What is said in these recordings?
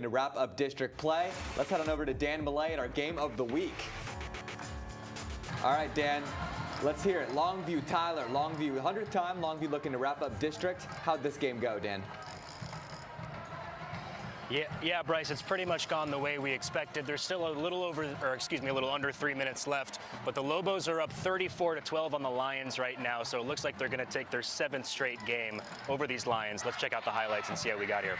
To wrap up district play, let's head on over to Dan Millay and our game of the week. All right, Dan, let's hear it. Longview, Tyler, Longview, 100th time, Longview looking to wrap up district. How'd this game go, Dan? Yeah, Bryce, it's pretty much gone the way we expected. There's still a little under 3 minutes left, but the Lobos are up 34-12 on the Lions right now, so it looks like they're going to take their 7th straight game over these Lions. Let's check out the highlights and see how we got here.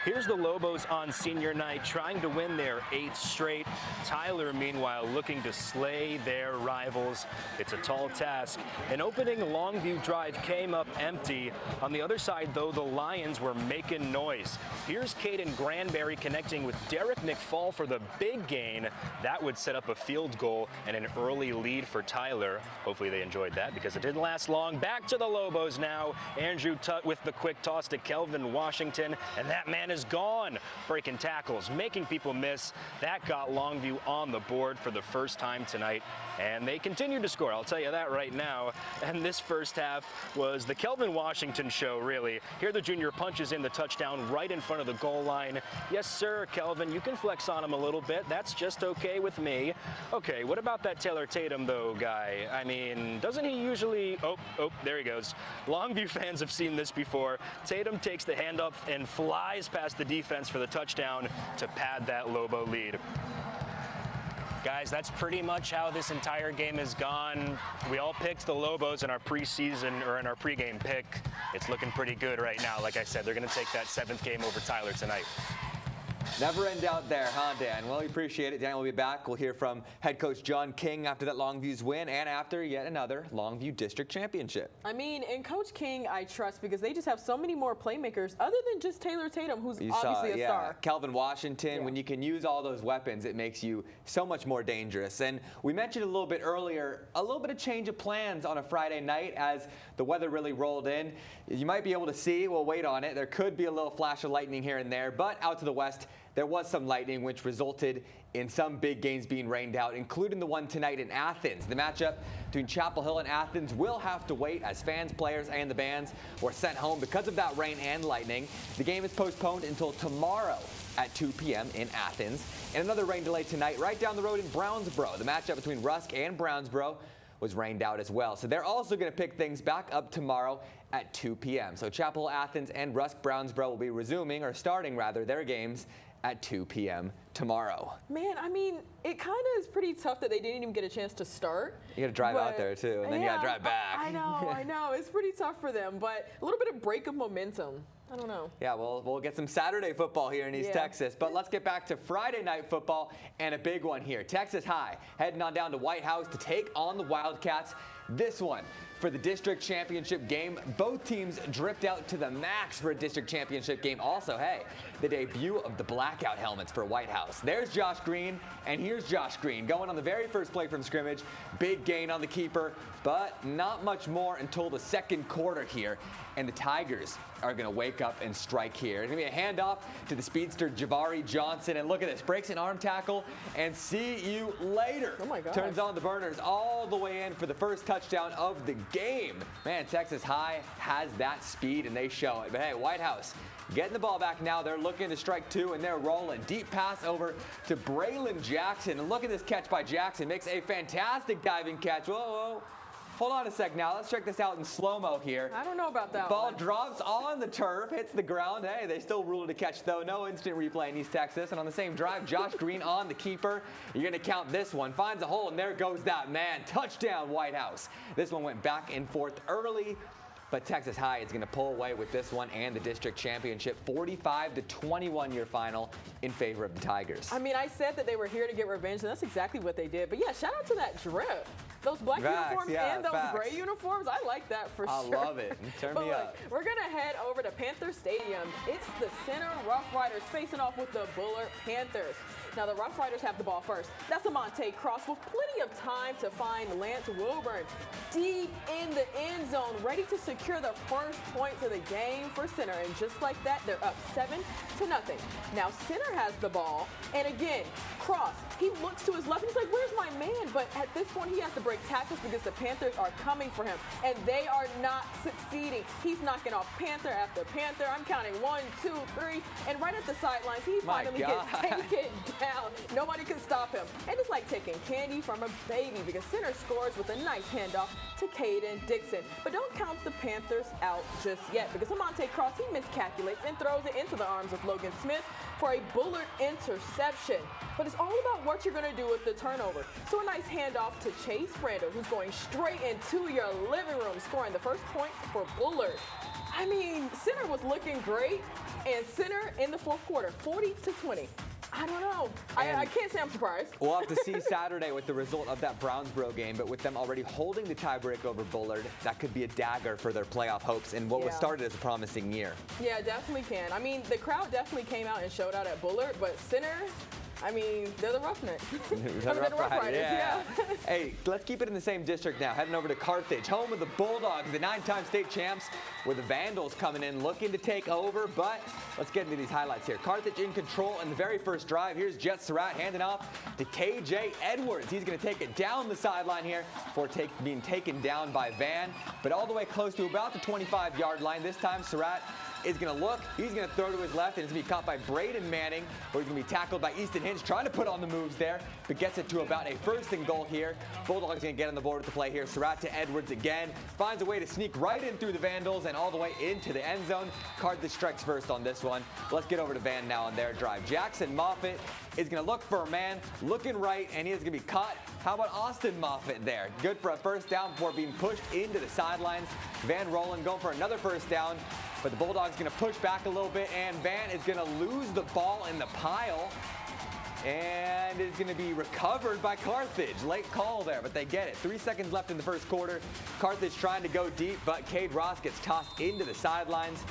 Here's the Lobos on senior night trying to win their 8th straight. Tyler, meanwhile, looking to slay their rivals. It's a tall task. An opening Longview drive came up empty. On the other side, though, the Lions were making noise. Here's Caden Granberry connecting with Derek McFall for the big gain. That would set up a field goal and an early lead for Tyler. Hopefully they enjoyed that because it didn't last long. Back to the Lobos now. Andrew Tutt with the quick toss to Kelvin Washington, and that man is gone. Breaking tackles, making people miss. That got Longview on the board for the first time tonight, and they continue to score. I'll tell you that right now. And this first half was the Kelvin Washington show, really. Here the junior punches in the touchdown right in front of the goal line. Yes, sir, Kelvin, you can flex on him a little bit. That's just okay with me. Okay, what about that Taylor Tatum, though, guy? I mean, doesn't he usually... Oh, there he goes. Longview fans have seen this before. Tatum takes the handoff and flies past the defense for the touchdown to pad that Lobo lead. Guys, that's pretty much how this entire game has gone. We all picked the Lobos in our preseason or in our pregame pick. It's looking pretty good right now. Like I said, they're going to take that 7th game over Tyler tonight. Never in doubt there, huh, Dan? Well, we appreciate it. Dan will be back. We'll hear from head coach John King after that Longview's win and after yet another Longview District Championship. I mean, and Coach King, I trust because they just have so many more playmakers other than just Taylor Tatum, who's obviously a star. Kelvin Washington, when you can use all those weapons, it makes you so much more dangerous. And we mentioned a little bit earlier, a little bit of change of plans on a Friday night as the weather really rolled in. You might be able to see, we'll wait on it. There could be a little flash of lightning here and there, but out to the west, there was some lightning, which resulted in some big games being rained out, including the one tonight in Athens. The matchup between Chapel Hill and Athens will have to wait as fans, players, and the bands were sent home because of that rain and lightning. The game is postponed until tomorrow at 2 p.m. in Athens. And another rain delay tonight right down the road in Brownsboro. The matchup between Rusk and Brownsboro was rained out as well. So they're also going to pick things back up tomorrow at 2 p.m. So Chapel Hill, Athens, and Rusk Brownsboro will be resuming, or starting rather, their games at 2 p.m. tomorrow. Man, I mean, it kind of is pretty tough that they didn't even get a chance to start. You got to drive out there, too, and then you got to drive back. I know. It's pretty tough for them, but a little bit of break of momentum. I don't know. Yeah, we'll get some Saturday football here in East Texas. But let's get back to Friday night football and a big one here. Texas High heading on down to White House to take on the Wildcats. This one for the district championship game. Both teams dripped out to the max for a district championship game. Also, hey, the debut of the blackout helmets for White House. There's Josh Green, and here's Josh Green going on the very first play from scrimmage. Big gain on the keeper, but not much more until the second quarter here. And the Tigers are going to wake up and strike here. It's going to be a handoff to the speedster Javari Johnson. And look at this. Breaks an arm tackle and see you later. Oh, my gosh. Turns on the burners all the way in for the first touchdown of the game. Man, Texas High has that speed, and they show it. But, hey, White House getting the ball back now. They're looking to strike 2, and they're rolling. Deep pass over to Braylon Jackson. And look at this catch by Jackson. Makes a fantastic diving catch. Whoa. Hold on a sec now. Let's check this out in slow-mo here. I don't know about that Ball one. drops on the turf, hits the ground. Hey, they still rule it a catch, though. No instant replay in East Texas. And on the same drive, Josh Green on the keeper. You're going to count this one. Finds a hole, and there goes that man. Touchdown, White House. This one went back and forth early, but Texas High is going to pull away with this one and the district championship. 45-21 your final in favor of the Tigers. I mean, I said that they were here to get revenge, and that's exactly what they did. But, yeah, shout out to that drip. Those black uniforms and those gray uniforms, I like that for sure. I love it. Turn me up. We're going to head over to Panther Stadium. It's the Center Rough Riders facing off with the Bullard Panthers. Now, the Rough Riders have the ball first. That's a Monte Cross with plenty of time to find Lance Wilburn deep in the end zone, ready to secure the first points of the game for Center. And just like that, they're up 7-0. Now, Center has the ball. And again, Cross, he looks to his left and he's like, where's my man? But at this point, he has to break break tackles because the Panthers are coming for him, and they are not succeeding. He's knocking off Panther after Panther. I'm counting 1, 2, 3, and right at the sidelines, he finally gets taken down. Nobody can stop him. And it's like taking candy from a baby because center scores with a nice handoff to Caden Dixon. But don't count the Panthers out just yet because Amonte Cross, he miscalculates and throws it into the arms of Logan Smith for a Bullard interception. But it's all about what you're going to do with the turnover. So a nice handoff to Chase Brando, who's going straight into your living room, scoring the first points for Bullard. I mean, center was looking great, and center in the fourth quarter, 40-20. I don't know. I can't say I'm surprised. We'll have to see Saturday with the result of that Brownsboro game, but with them already holding the tiebreak over Bullard, that could be a dagger for their playoff hopes in what was started as a promising year. Yeah, definitely can. I mean, the crowd definitely came out and showed out at Bullard, but center, I mean, they're the Roughnecks. They're the Rough Riders, yeah. Hey, let's keep it in the same district now. Heading over to Carthage, home of the Bulldogs, the 9-time state champs, where the Vandals coming in looking to take over. But let's get into these highlights here. Carthage in control in the very first drive. Here's Jet Surratt handing off to KJ Edwards. He's going to take it down the sideline here before being taken down by Van. But all the way close to about the 25-yard line. This time, Surratt is going to look. He's going to throw to his left, and it's going to be caught by Braden Manning, where he's going to be tackled by Easton Hinch, trying to put on the moves there, but gets it to about a 1st and goal here. Bulldogs going to get on the board with the play here. Surratt to Edwards again. Finds a way to sneak right in through the Vandals and all the way into the end zone. Carthage strikes first on this one. Let's get over to Van now on their drive. Jackson Moffitt is going to look for a man, looking right, and he is going to be caught. How about Austin Moffitt there? Good for a first down before being pushed into the sidelines. Van Roland going for another first down. But the Bulldogs going to push back a little bit, and Van is going to lose the ball in the pile. And it's going to be recovered by Carthage. Late call there, but they get it. 3 seconds left in the first quarter. Carthage trying to go deep, but Cade Ross gets tossed into the sidelines.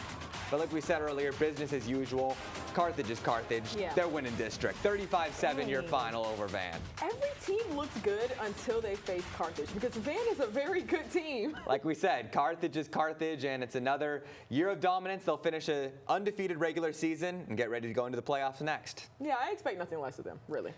But like we said earlier, business as usual. Carthage is Carthage. They're winning district. 35-7 your final over Van. Every team looks good until they face Carthage because Van is a very good team. Like we said, Carthage is Carthage, and it's another year of dominance. They'll finish an undefeated regular season and get ready to go into the playoffs next. Yeah, I expect nothing less of them, really.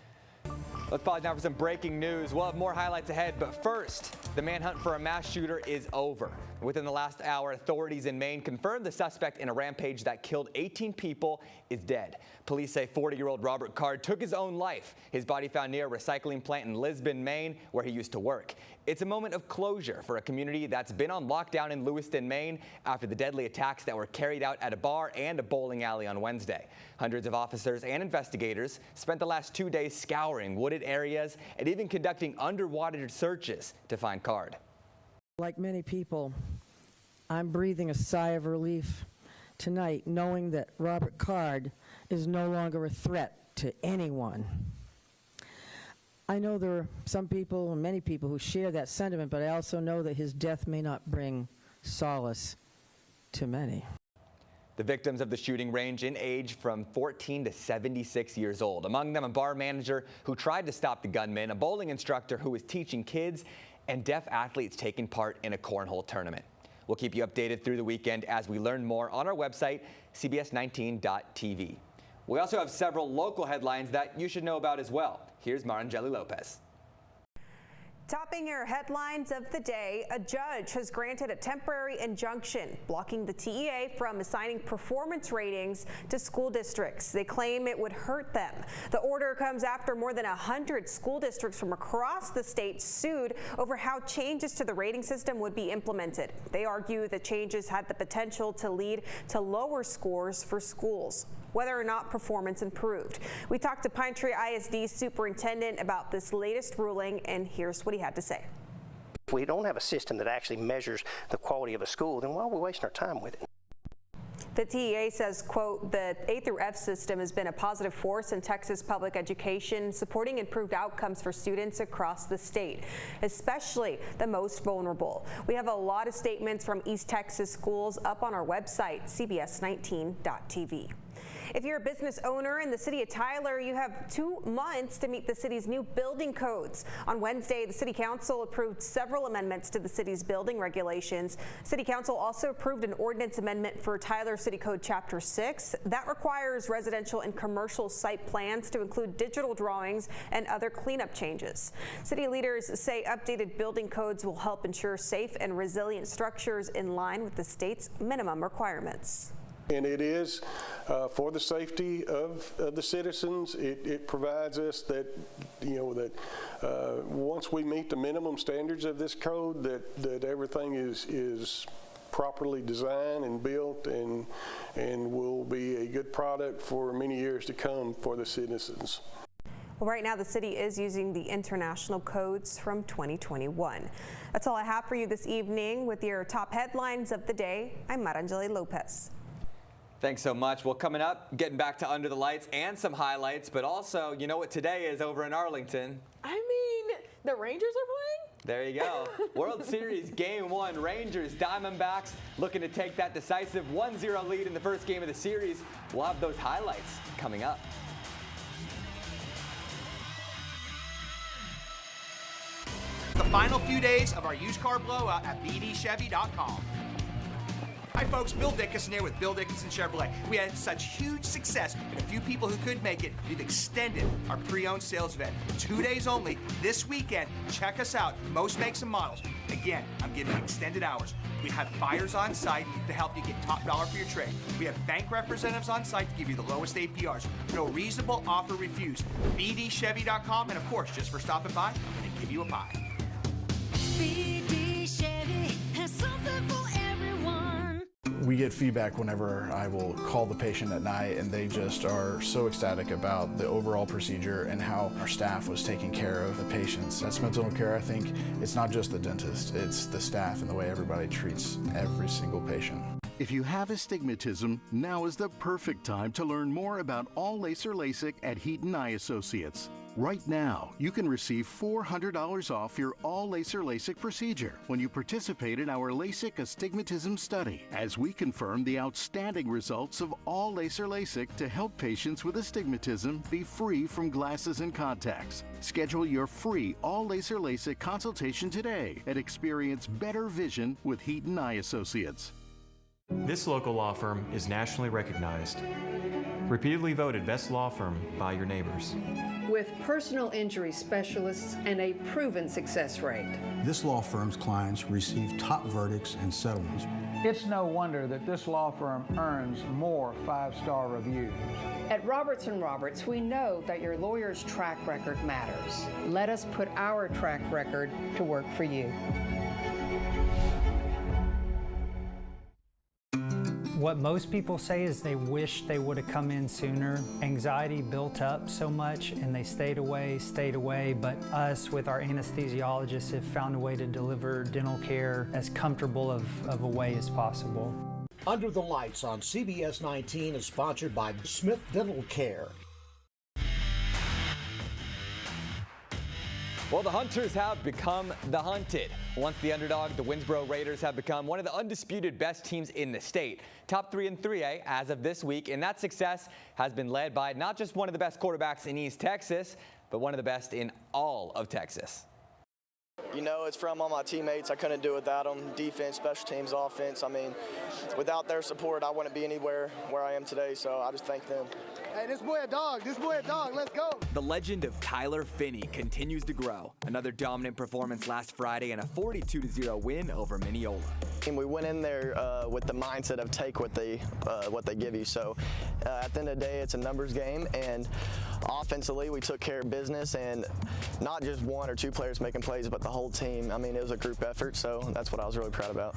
Let's pause now for some breaking news. We'll have more highlights ahead, but first, the manhunt for a mass shooter is over. Within the last hour, authorities in Maine confirmed the suspect in a rampage that killed 18 people is dead. Police say 40-year-old Robert Card took his own life. His body found near a recycling plant in Lisbon, Maine, where he used to work. It's a moment of closure for a community that's been on lockdown in Lewiston, Maine, after the deadly attacks that were carried out at a bar and a bowling alley on Wednesday. Hundreds of officers and investigators spent the last 2 days scouring wooded areas and even conducting underwater searches to find Card. Like many people, I'm breathing a sigh of relief tonight knowing that Robert Card is no longer a threat to anyone. I know there are some people and many people who share that sentiment, but I also know that his death may not bring solace to many. The victims of the shooting range in age from 14 to 76 years old. Among them, a bar manager who tried to stop the gunman, a bowling instructor who was teaching kids, and deaf athletes taking part in a cornhole tournament. We'll keep you updated through the weekend as we learn more on our website, CBS19.tv. We also have several local headlines that you should know about as well. Here's Marangeli Lopez. Topping your headlines of the day, a judge has granted a temporary injunction blocking the TEA from assigning performance ratings to school districts. They claim it would hurt them. The order comes after more than 100 school districts from across the state sued over how changes to the rating system would be implemented. They argue the changes had the potential to lead to lower scores for schools, whether or not performance improved. We talked to Pine Tree ISD superintendent about this latest ruling, and here's what he had to say. If we don't have a system that actually measures the quality of a school, then why are we wasting our time with it? The TEA says, quote, the A through F system has been a positive force in Texas public education, supporting improved outcomes for students across the state, especially the most vulnerable. We have a lot of statements from East Texas schools up on our website, CBS19.tv. If you're a business owner in the city of Tyler, you have 2 months to meet the city's new building codes. On Wednesday, the City Council approved several amendments to the city's building regulations. City Council also approved an ordinance amendment for Tyler City Code Chapter 6 that requires residential and commercial site plans to include digital drawings and other cleanup changes. City leaders say updated building codes will help ensure safe and resilient structures in line with the state's minimum requirements. And it is for the safety of the citizens. It provides us that, once we meet the minimum standards of this code, that everything is properly designed and built and will be a good product for many years to come for the citizens. Well, right now, the city is using the international codes from 2021. That's all I have for you this evening with your top headlines of the day. I'm Marangeli Lopez. Thanks so much. Well, coming up, getting back to Under the Lights and some highlights, but also, you know what today is over in Arlington? I mean, the Rangers are playing? There you go. World Series Game 1, Rangers, Diamondbacks looking to take that decisive 1-0 lead in the first game of the series. We'll have those highlights coming up. The final few days of our used car blowout at bdchevy.com. Hi folks, Bill Dickinson here with Bill Dickinson Chevrolet. We had such huge success and a few people who couldn't make it, we've extended our pre-owned sales event. 2 days only, this weekend. Check us out, most makes and models. Again, I'm giving extended hours. We have buyers on site to help you get top dollar for your trade. We have bank representatives on site to give you the lowest APRs. No reasonable offer refused. bdchevy.com, and of course, just for stopping by, they give you a pie. BD Chevy has something for everyone. We get feedback whenever I will call the patient at night, and they just are so ecstatic about the overall procedure and how our staff was taking care of the patients. At Smith Dental Care, I think it's not just the dentist, it's the staff and the way everybody treats every single patient. If you have astigmatism, now is the perfect time to learn more about all laser LASIK at Heaton Eye Associates. Right now, you can receive $400 off your all laser LASIK procedure when you participate in our LASIK astigmatism study, as we confirm the outstanding results of all laser LASIK to help patients with astigmatism be free from glasses and contacts. Schedule your free all laser LASIK consultation today and experience better vision with Heaton Eye Associates. This local law firm is nationally recognized, repeatedly voted best law firm by your neighbors. With personal injury specialists and a proven success rate. This law firm's clients receive top verdicts and settlements. It's no wonder that this law firm earns more 5-star reviews. At Roberts & Roberts, we know that your lawyer's track record matters. Let us put our track record to work for you. What most people say is they wish they would have come in sooner. Anxiety built up so much and they stayed away, but us with our anesthesiologists have found a way to deliver dental care as comfortable of a way as possible. Under the Lights on CBS19 is sponsored by Smith Dental Care. Well, the Hunters have become the hunted. Once the underdog, the Winsboro Raiders have become one of the undisputed best teams in the state. Top 3 in 3A as of this week, and that success has been led by not just one of the best quarterbacks in East Texas, but one of the best in all of Texas. You know, it's from all my teammates. I couldn't do it without them. Defense, special teams, offense. I mean, without their support, I wouldn't be anywhere where I am today, so I just thank them. Hey, this boy a dog. This boy a dog. Let's go. The legend of Tyler Finney continues to grow. Another dominant performance last Friday and a 42-0 win over Mineola. And we went in there with the mindset of take what they give you. So at the end of the day, it's a numbers game, and offensively, we took care of business, and not just 1 or 2 players making plays, but the whole team. I mean, it was a group effort, so that's what I was really proud about.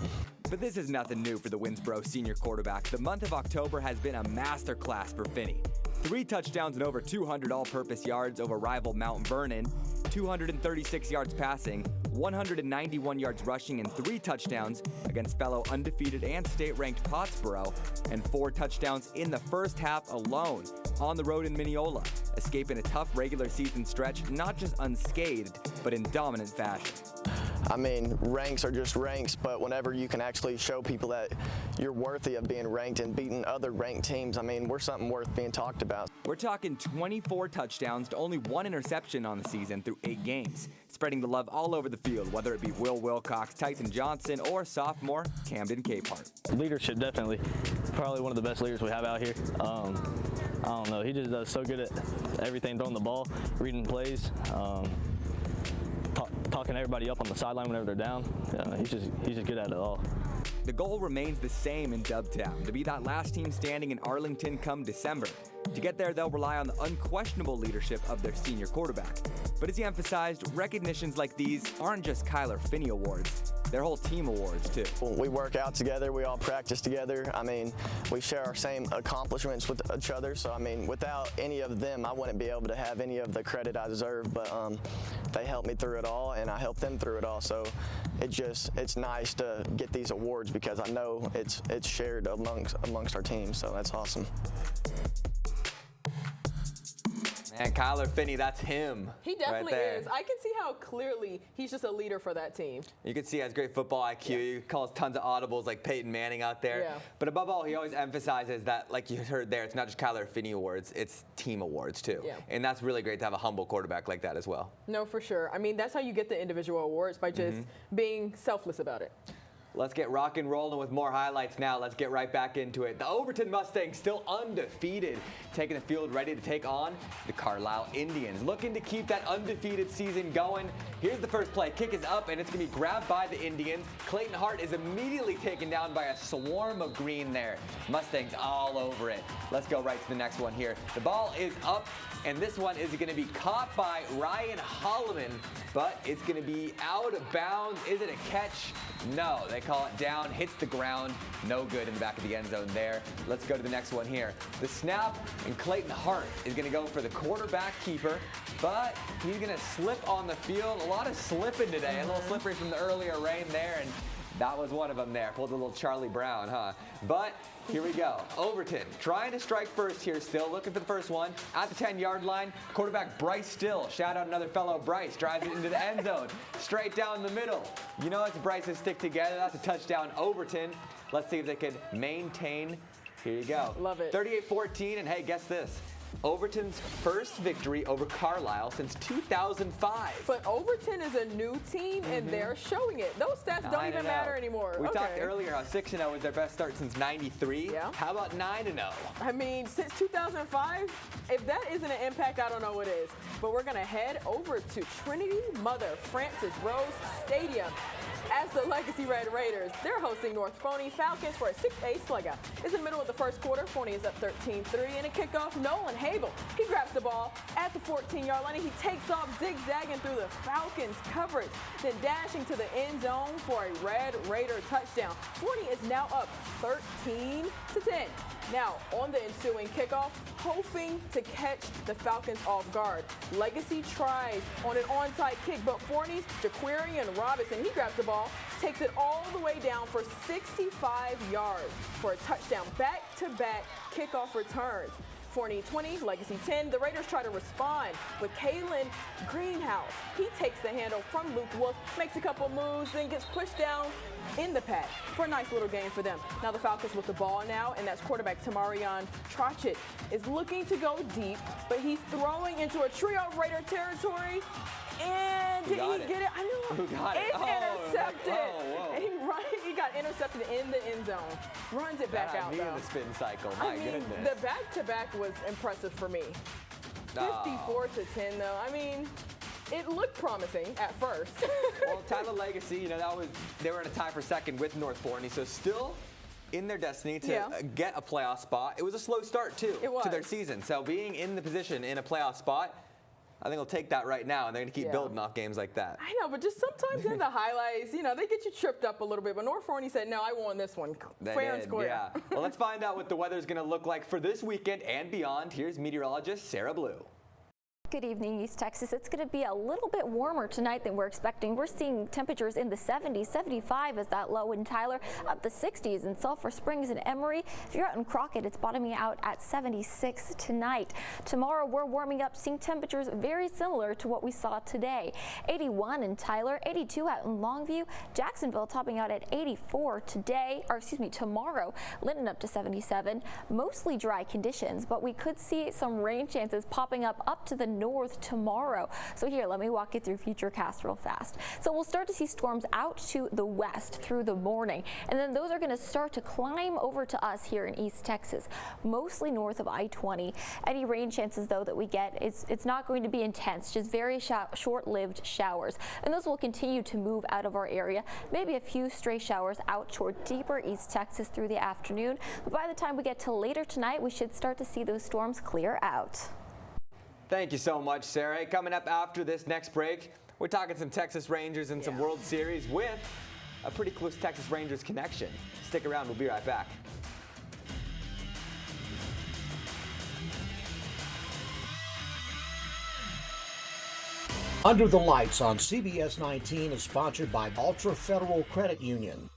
But this is nothing new for the Winsboro senior quarterback. The month of October has been a masterclass for Finney. 3 touchdowns and over 200 all-purpose yards over rival Mount Vernon, 236 yards passing, 191 yards rushing, and 3 touchdowns against fellow undefeated and state-ranked Pottsboro, and 4 touchdowns in the first half alone on the road in Mineola, escaping a tough regular season stretch not just unscathed, but in dominant fashion. I mean, ranks are just ranks, but whenever you can actually show people that you're worthy of being ranked and beating other ranked teams, I mean, we're something worth being talked about. We're talking 24 touchdowns to only 1 interception on the season through 8 games, spreading the love all over the field, whether it be Will Wilcox, Tyson Johnson, or sophomore Camden Capehart. Leadership, definitely. Probably one of the best leaders we have out here. I don't know, he just does so good at everything, throwing the ball, reading plays, talking everybody up on the sideline whenever they're down. He's just good at it all. The goal remains the same in Dubtown, to be that last team standing in Arlington come December. To get there, they'll rely on the unquestionable leadership of their senior quarterback. But as he emphasized, recognitions like these aren't just Kyler Finney awards. They're whole team awards, too. We work out together. We all practice together. I mean, we share our same accomplishments with each other. So, I mean, without any of them, I wouldn't be able to have any of the credit I deserve. But they helped me through it all, and I helped them through it all. So it's nice to get these awards because I know it's shared amongst our team. So that's awesome. And Kyler Finney, that's him. He definitely right there. is. I can see how clearly he's just a leader for that team. You can see he has great football IQ. He calls tons of audibles like Peyton Manning out there. Yeah. But above all, he always emphasizes that, like you heard there, it's not just Kyler Finney awards, it's team awards too. Yeah. And that's really great to have a humble quarterback like that as well. No, for sure. I mean, that's how you get the individual awards, by just being selfless about it. Let's get rock and rolling with more highlights now. Let's get right back into it. The Overton Mustangs still undefeated, taking the field ready to take on the Carlisle Indians. Looking to keep that undefeated season going. Here's the first play. Kick is up, and it's going to be grabbed by the Indians. Clayton Hart is immediately taken down by a swarm of green there. Mustangs all over it. Let's go right to the next one here. The ball is up, and this one is going to be caught by Ryan Holloman, but it's going to be out of bounds. Is it a catch? No, they call it down, hits the ground, no good in the back of the end zone there. Let's go to the next one here. The snap, and Clayton Hart is going to go for the quarterback keeper, but he's going to slip on the field. A lot of slipping today, a little slippery from the earlier rain there, and that was one of them there. Pulled a little Charlie Brown, huh? But here we go. Overton trying to strike first here still, looking for the first one at the 10-yard line. Quarterback Bryce Still, shout out another fellow Bryce, drives it into the end zone, straight down the middle. You know, it's Bryce's stick together. That's a touchdown, Overton. Let's see if they can maintain. Here you go. Love it. 38-14, and hey, guess this. Overton's first victory over Carlisle since 2005. But Overton is a new team, and they're showing it. Those stats don't even matter anymore. We talked earlier how 6-0 was their best start since '93. Yeah. How about 9-0? I mean, since 2005, if that isn't an impact, I don't know what is. But we're going to head over to Trinity Mother Francis Rose Stadium. As the Legacy Red Raiders, they're hosting North Forney Falcons for a 6A slugger. It's in the middle of the first quarter. Forney is up 13-3, and a kickoff. Nolan Habel, he grabs the ball at the 14-yard line, and he takes off zigzagging through the Falcons' coverage, then dashing to the end zone for a Red Raider touchdown. Forney is now up 13-10. Now, on the ensuing kickoff, hoping to catch the Falcons off guard. Legacy tries on an onside kick, but Forney's Jaquarian Robinson, he grabs the ball, takes it all the way down for 65 yards for a touchdown. Back-to-back kickoff returns. Forney 20, Legacy 10. The Raiders try to respond with Kalen Greenhouse. He takes the handle from Luke Wolf, makes a couple moves, then gets pushed down in the pad for a nice little game for them. Now the Falcons with the ball now, and that's quarterback Tamarion Trotchett is looking to go deep, but he's throwing into a trio of Raider territory. And did he get it? I know. Who got it? It's intercepted. Whoa. And he got intercepted in the end zone. Runs it back out, Me though. in the spin cycle. My goodness. The back-to-back was impressive for me. 54-10, though. I mean, it looked promising at first. Well, Tyler Legacy, you know, they were in a tie for second with North Forney, so still in their destiny to get a playoff spot. It was a slow start, too, to their season. So being in the position in a playoff spot, I think they'll take that right now, and they're going to keep building off games like that. I know, but just sometimes in the highlights, you know, they get you tripped up a little bit. But North Forney said, no, I won this one. Fair and square. Yeah. Well, let's find out what the weather's going to look like for this weekend and beyond. Here's meteorologist Sarah Blue. Good evening, East Texas. It's going to be a little bit warmer tonight than we're expecting. We're seeing temperatures in the 70s, 75 is that low in Tyler, up the 60s in Sulphur Springs and Emory. If you're out in Crockett, it's bottoming out at 76 tonight. Tomorrow, we're warming up, seeing temperatures very similar to what we saw today. 81 in Tyler, 82 out in Longview, Jacksonville topping out at 84 today, or excuse me, tomorrow. Linden up to 77. Mostly dry conditions, but we could see some rain chances popping up to the north tomorrow. So here, let me walk you through Futurecast real fast. So we'll start to see storms out to the west through the morning, and then those are going to start to climb over to us here in East Texas, mostly north of I-20. Any rain chances, though, that we get, it's not going to be intense, just very short-lived showers, and those will continue to move out of our area. Maybe a few stray showers out toward deeper East Texas through the afternoon, but by the time we get to later tonight, we should start to see those storms clear out. Thank you so much, Sarah. Coming up after this next break, we're talking some Texas Rangers and some World Series with a pretty close Texas Rangers connection. Stick around, we'll be right back. Under the Lights on CBS19 is sponsored by Ultra Federal Credit Union.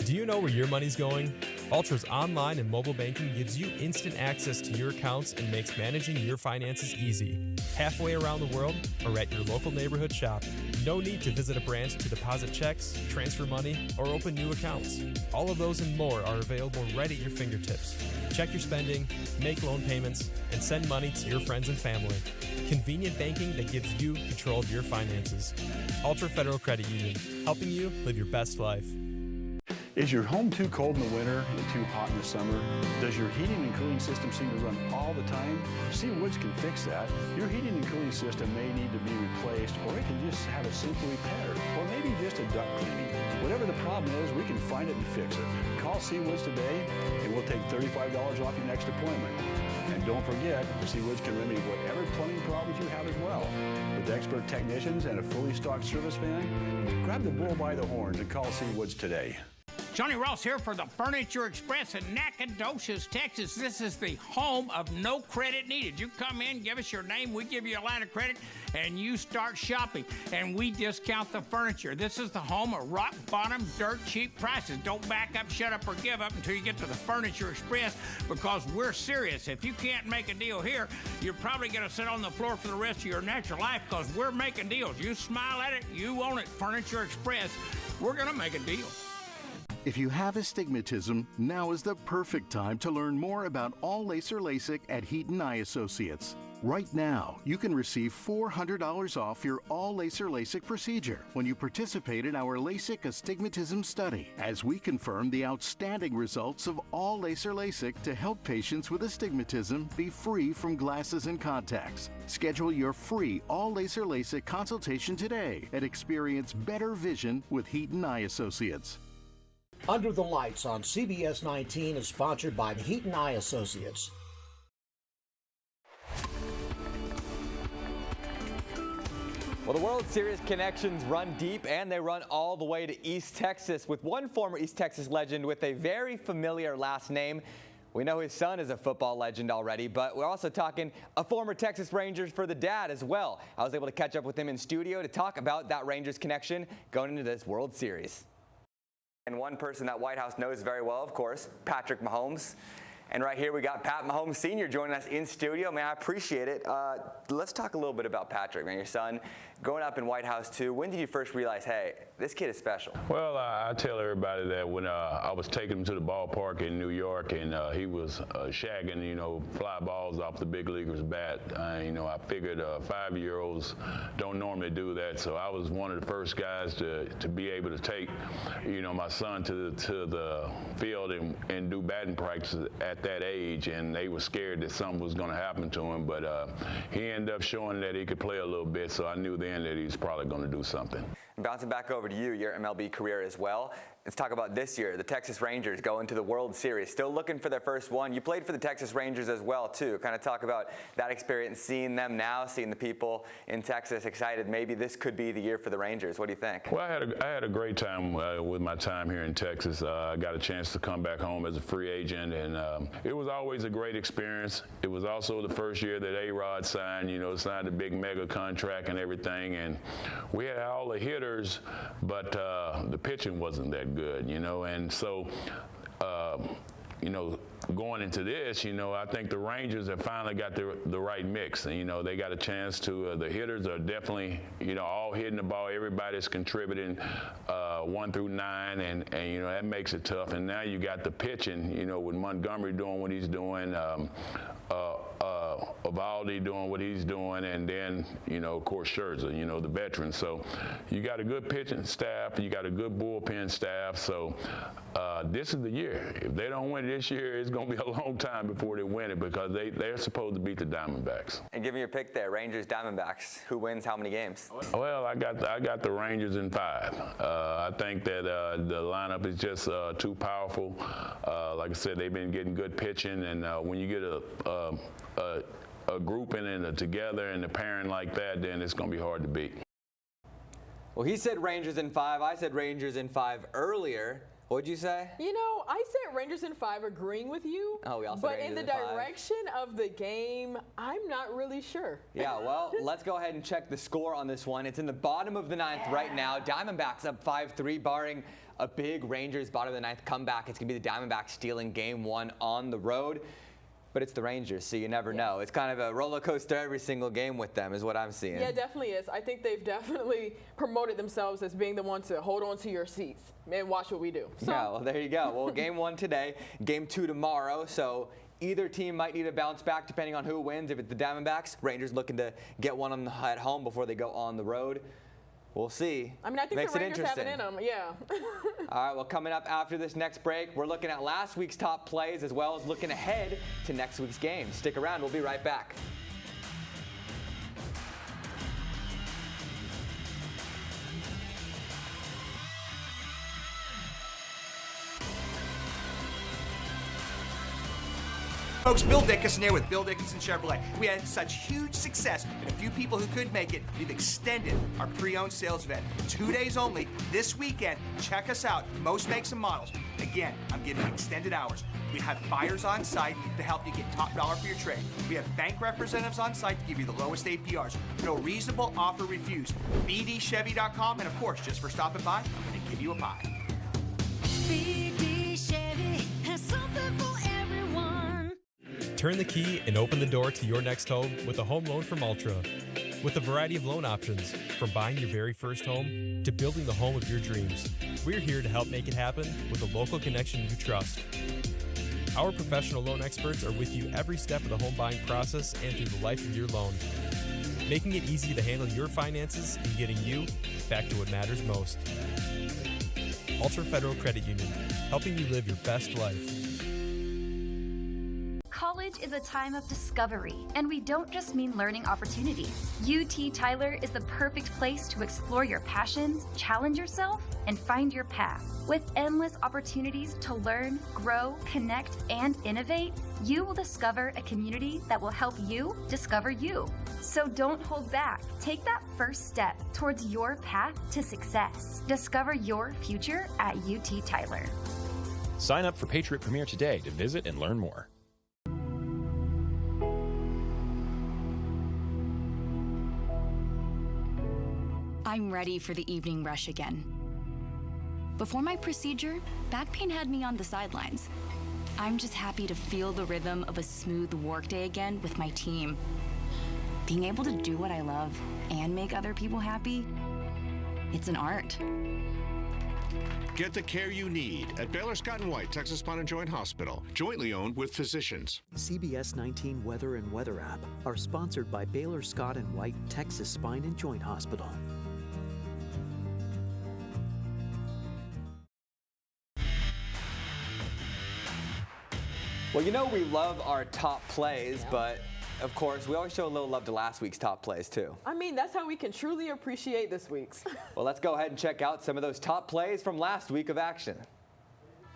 Do you know where your money's going? Ultra's online and mobile banking gives you instant access to your accounts and makes managing your finances easy. Halfway around the world or at your local neighborhood shop. No need to visit a branch to deposit checks, transfer money, or open new accounts. All of those and more are available right at your fingertips. Check your spending, make loan payments, and send money to your friends and family. Convenient banking that gives you control of your finances. Ultra Federal Credit Union, helping you live your best life. Is your home too cold in the winter and too hot in the summer? Does your heating and cooling system seem to run all the time? C Woods can fix that. Your heating and cooling system may need to be replaced, or it can just have a simple repair, or maybe just a duct cleaning. Whatever the problem is, we can find it and fix it. Call C Woods today, and we'll take $35 off your next appointment. And don't forget, C Woods can remedy whatever plumbing problems you have as well. With expert technicians and a fully stocked service van, grab the bull by the horns and call C Woods today. Johnny Ross here for the Furniture Express in Nacogdoches, Texas. This is the home of no credit needed. You come in, give us your name, we give you a line of credit, and you start shopping, and we discount the furniture. This is the home of rock bottom, dirt cheap prices. Don't back up, shut up, or give up until you get to the Furniture Express, because we're serious. If you can't make a deal here, you're probably going to sit on the floor for the rest of your natural life, because we're making deals. You smile at it, you own it. Furniture Express, we're going to make a deal. If you have astigmatism, now is the perfect time to learn more about all laser LASIK at Heaton Eye Associates. Right now, you can receive $400 off your all laser LASIK procedure when you participate in our LASIK astigmatism study, as we confirm the outstanding results of all laser LASIK to help patients with astigmatism be free from glasses and contacts. Schedule your free all laser LASIK consultation today and experience better vision with Heaton Eye Associates. Under the Lights on CBS19 is sponsored by Heaton Eye Associates. Well, the World Series connections run deep, and they run all the way to East Texas with one former East Texas legend with a very familiar last name. We know his son is a football legend already, but we're also talking a former Texas Rangers for the dad as well. I was able to catch up with him in studio to talk about that Rangers connection going into this World Series. And one person that White House knows very well, of course, Patrick Mahomes. And right here we got Pat Mahomes Sr. joining us in studio. Man, I appreciate it. Let's talk a little bit about Patrick, man, your son. Growing up in White House too, when did you first realize, hey, this kid is special? Well, I tell everybody that when I was taking him to the ballpark in New York and he was shagging, fly balls off the big leaguer's bat, I figured 5-year-olds don't normally do that. So I was one of the first guys to be able to take, my son to the field and do batting practice at that age. And they were scared that something was going to happen to him. But he ended up showing that he could play a little bit. So I knew then that he's probably going to do something. And bouncing back over to you, your MLB career as well. let's talk about this year. The Texas Rangers go into the World Series, still looking for their first one. You played for the Texas Rangers as well, too. Kind of talk about that experience, seeing them now, seeing the people in Texas excited. Maybe this could be the year for the Rangers. What do you think? Well, I had a great time with my time here in Texas. I got a chance to come back home as a free agent, and it was always a great experience. It was also the first year that A-Rod signed a big mega contract and everything, and we had all the hitters, but the pitching wasn't that good, and so, going into this, I think the Rangers have finally got the right mix. And, they got a chance to, the hitters are definitely, all hitting the ball. Everybody's contributing 1 through 9, and that makes it tough. And now you got the pitching, with Montgomery doing what he's doing, Evaldi doing what he's doing, and then, of course, Scherzer, the veteran. So you got a good pitching staff, you got a good bullpen staff. So this is the year. If they don't win it this year, it's going to be a long time before they win it, because they're supposed to beat the Diamondbacks. And give me your pick there, Rangers, Diamondbacks. Who wins how many games? Well, I got the Rangers in 5. I think that the lineup is just too powerful. Like I said, they've been getting good pitching, and when you get a grouping and together and a pairing like that, then it's going to be hard to beat. Well, he said Rangers in 5. I said Rangers in 5 earlier. What'd you say? I said Rangers in 5, agreeing with you. Oh, we also But Rangers in the in 5. direction of the game, I'm not really sure. Yeah, well, let's go ahead and check the score on this one. It's in the bottom of the 9th right now. Diamondbacks up 5-3, barring a big Rangers bottom of the 9th comeback. It's going to be the Diamondbacks stealing game 1 on the road. But it's the Rangers, so you never know. It's kind of a roller coaster every single game with them, is what I'm seeing. Yeah, it definitely is. I think they've definitely promoted themselves as being the one to hold on to your seats and watch what we do. So. Yeah, well, there you go. Well, game 1 today, game 2 tomorrow. So either team might need to bounce back depending on who wins. If it's the Diamondbacks, Rangers looking to get one at home before they go on the road. We'll see. I think Makes the Rangers have it in them, yeah. All right, well, coming up after this next break, we're looking at last week's top plays as well as looking ahead to next week's game. Stick around, we'll be right back. Folks, Bill Dickinson here with Bill Dickinson Chevrolet. We had such huge success and a few people who couldn't make it, we've extended our pre-owned sales event. 2 days only, this weekend. Check us out, most makes and models. Again, I'm giving extended hours. We have buyers on site to help you get top dollar for your trade. We have bank representatives on site to give you the lowest APRs. No reasonable offer refused. BDChevy.com, and of course, just for stopping by, I'm going to give you a pie. BD Chevy has something for everyone. Turn the key and open the door to your next home with a home loan from Ultra. With a variety of loan options, from buying your very first home to building the home of your dreams, we're here to help make it happen with a local connection you trust. Our professional loan experts are with you every step of the home buying process and through the life of your loan, making it easy to handle your finances and getting you back to what matters most. Ultra Federal Credit Union, helping you live your best life. College is a time of discovery, and we don't just mean learning opportunities. UT Tyler is the perfect place to explore your passions, challenge yourself, and find your path. With endless opportunities to learn, grow, connect, and innovate, you will discover a community that will help you discover you. So don't hold back. Take that first step towards your path to success. Discover your future at UT Tyler. Sign up for Patriot Premier today to visit and learn more. I'm ready for the evening rush again. Before my procedure, back pain had me on the sidelines. I'm just happy to feel the rhythm of a smooth workday again with my team. Being able to do what I love and make other people happy, it's an art. Get the care you need at Baylor Scott & White Texas Spine and Joint Hospital, jointly owned with physicians. CBS19 Weather and Weather app are sponsored by Baylor Scott & White Texas Spine and Joint Hospital. Well, we love our top plays, but of course, we always show a little love to last week's top plays, too. I mean, that's how we can truly appreciate this week's. Well, let's go ahead and check out some of those top plays from last week of action.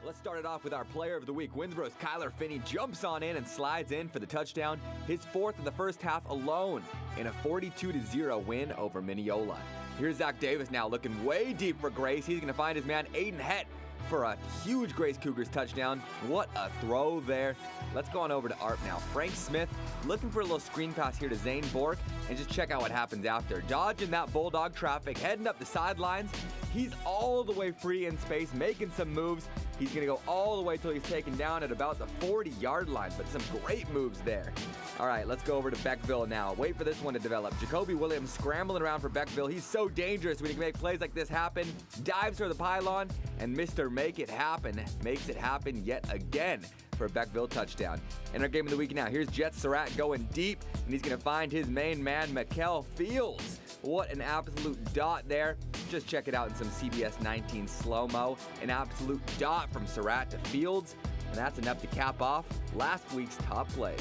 Let's start it off with our player of the week. Winsboro's Kyler Finney jumps on in and slides in for the touchdown, his 4th in the first half alone in a 42-0 win over Mineola. Here's Zach Davis now looking way deep for Grace. He's going to find his man Aiden Het for a huge Grace Cougars touchdown. What a throw there. Let's go on over to Art now. Frank Smith looking for a little screen pass here to Zane Bork, and just check out what happens after. Dodging that Bulldog traffic, heading up the sidelines. He's all the way free in space, making some moves. He's going to go all the way till he's taken down at about the 40-yard line, but some great moves there. All right, let's go over to Beckville now. Wait for this one to develop. Jacoby Williams scrambling around for Beckville. He's so dangerous when he can make plays like this happen. Dives for the pylon, and Mr. Make It Happen makes it happen yet again for a Beckville touchdown. In our game of the week now, here's Jet Surratt going deep, and he's going to find his main man, Mikkel Fields. What an absolute dot there. Just check it out in some CBS19 slow-mo. An absolute dot from Surratt to Fields, and that's enough to cap off last week's top plays.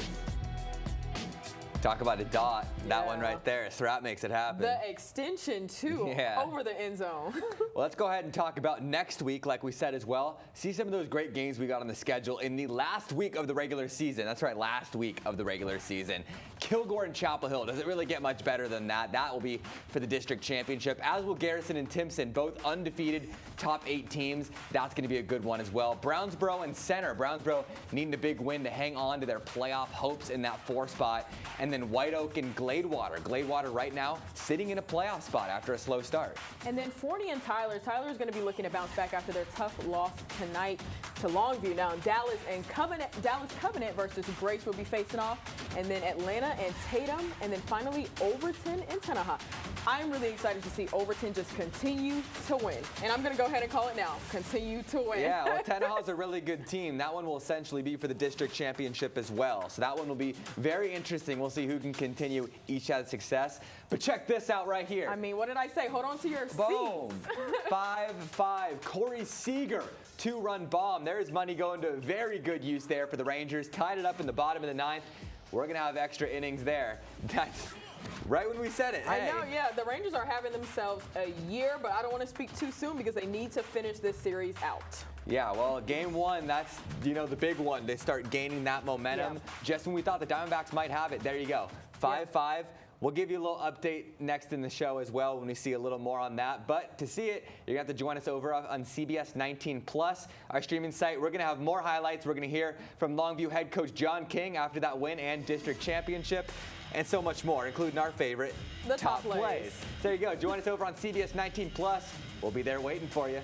Talk about a dot. That one right there. Surratt makes it happen. The extension, too, over the end zone. Well, let's go ahead and talk about next week, like we said as well. See some of those great games we got on the schedule in the last week of the regular season. That's right, last week of the regular season. Kilgore and Chapel Hill. Does it really get much better than that? That will be for the district championship, as will Garrison and Timpson, both undefeated top 8 teams. That's going to be a good one as well. Brownsboro and Center. Brownsboro needing a big win to hang on to their playoff hopes in that 4 spot. And then White Oak and Gladewater. Gladewater right now sitting in a playoff spot after a slow start. And then Forney and Tyler. Tyler is going to be looking to bounce back after their tough loss tonight to Longview. Now Dallas Covenant versus Grace will be facing off. And then Atlanta and Tatum. And then finally Overton and Tenaha. I'm really excited to see Overton just continue to win. And I'm going to go ahead and call it now. Continue to win. Yeah, well, Tenaha's a really good team. That one will essentially be for the district championship as well. So that one will be very interesting. We'll see who can continue each has success. But check this out right here. I mean, what did I say? Hold on to your Boom. seats. 5-5. Corey Seeger, 2-run bomb. There's money going to very good use there for the Rangers. Tied it up in the bottom of the 9th. We're going to have extra innings there. That's right when we said it. I know, yeah. The Rangers are having themselves a year, but I don't want to speak too soon because they need to finish this series out. Yeah, well, game 1, that's, the big one. They start gaining that momentum. Yeah. Just when we thought the Diamondbacks might have it, there you go. 5-5. We'll give you a little update next in the show as well when we see a little more on that. But to see it, you're going to have to join us over on CBS19 Plus, our streaming site. We're going to have more highlights. We're going to hear from Longview head coach John King after that win and district championship, and so much more, including our favorite top plays. There you go. Join us over on CBS19 Plus. We'll be there waiting for you.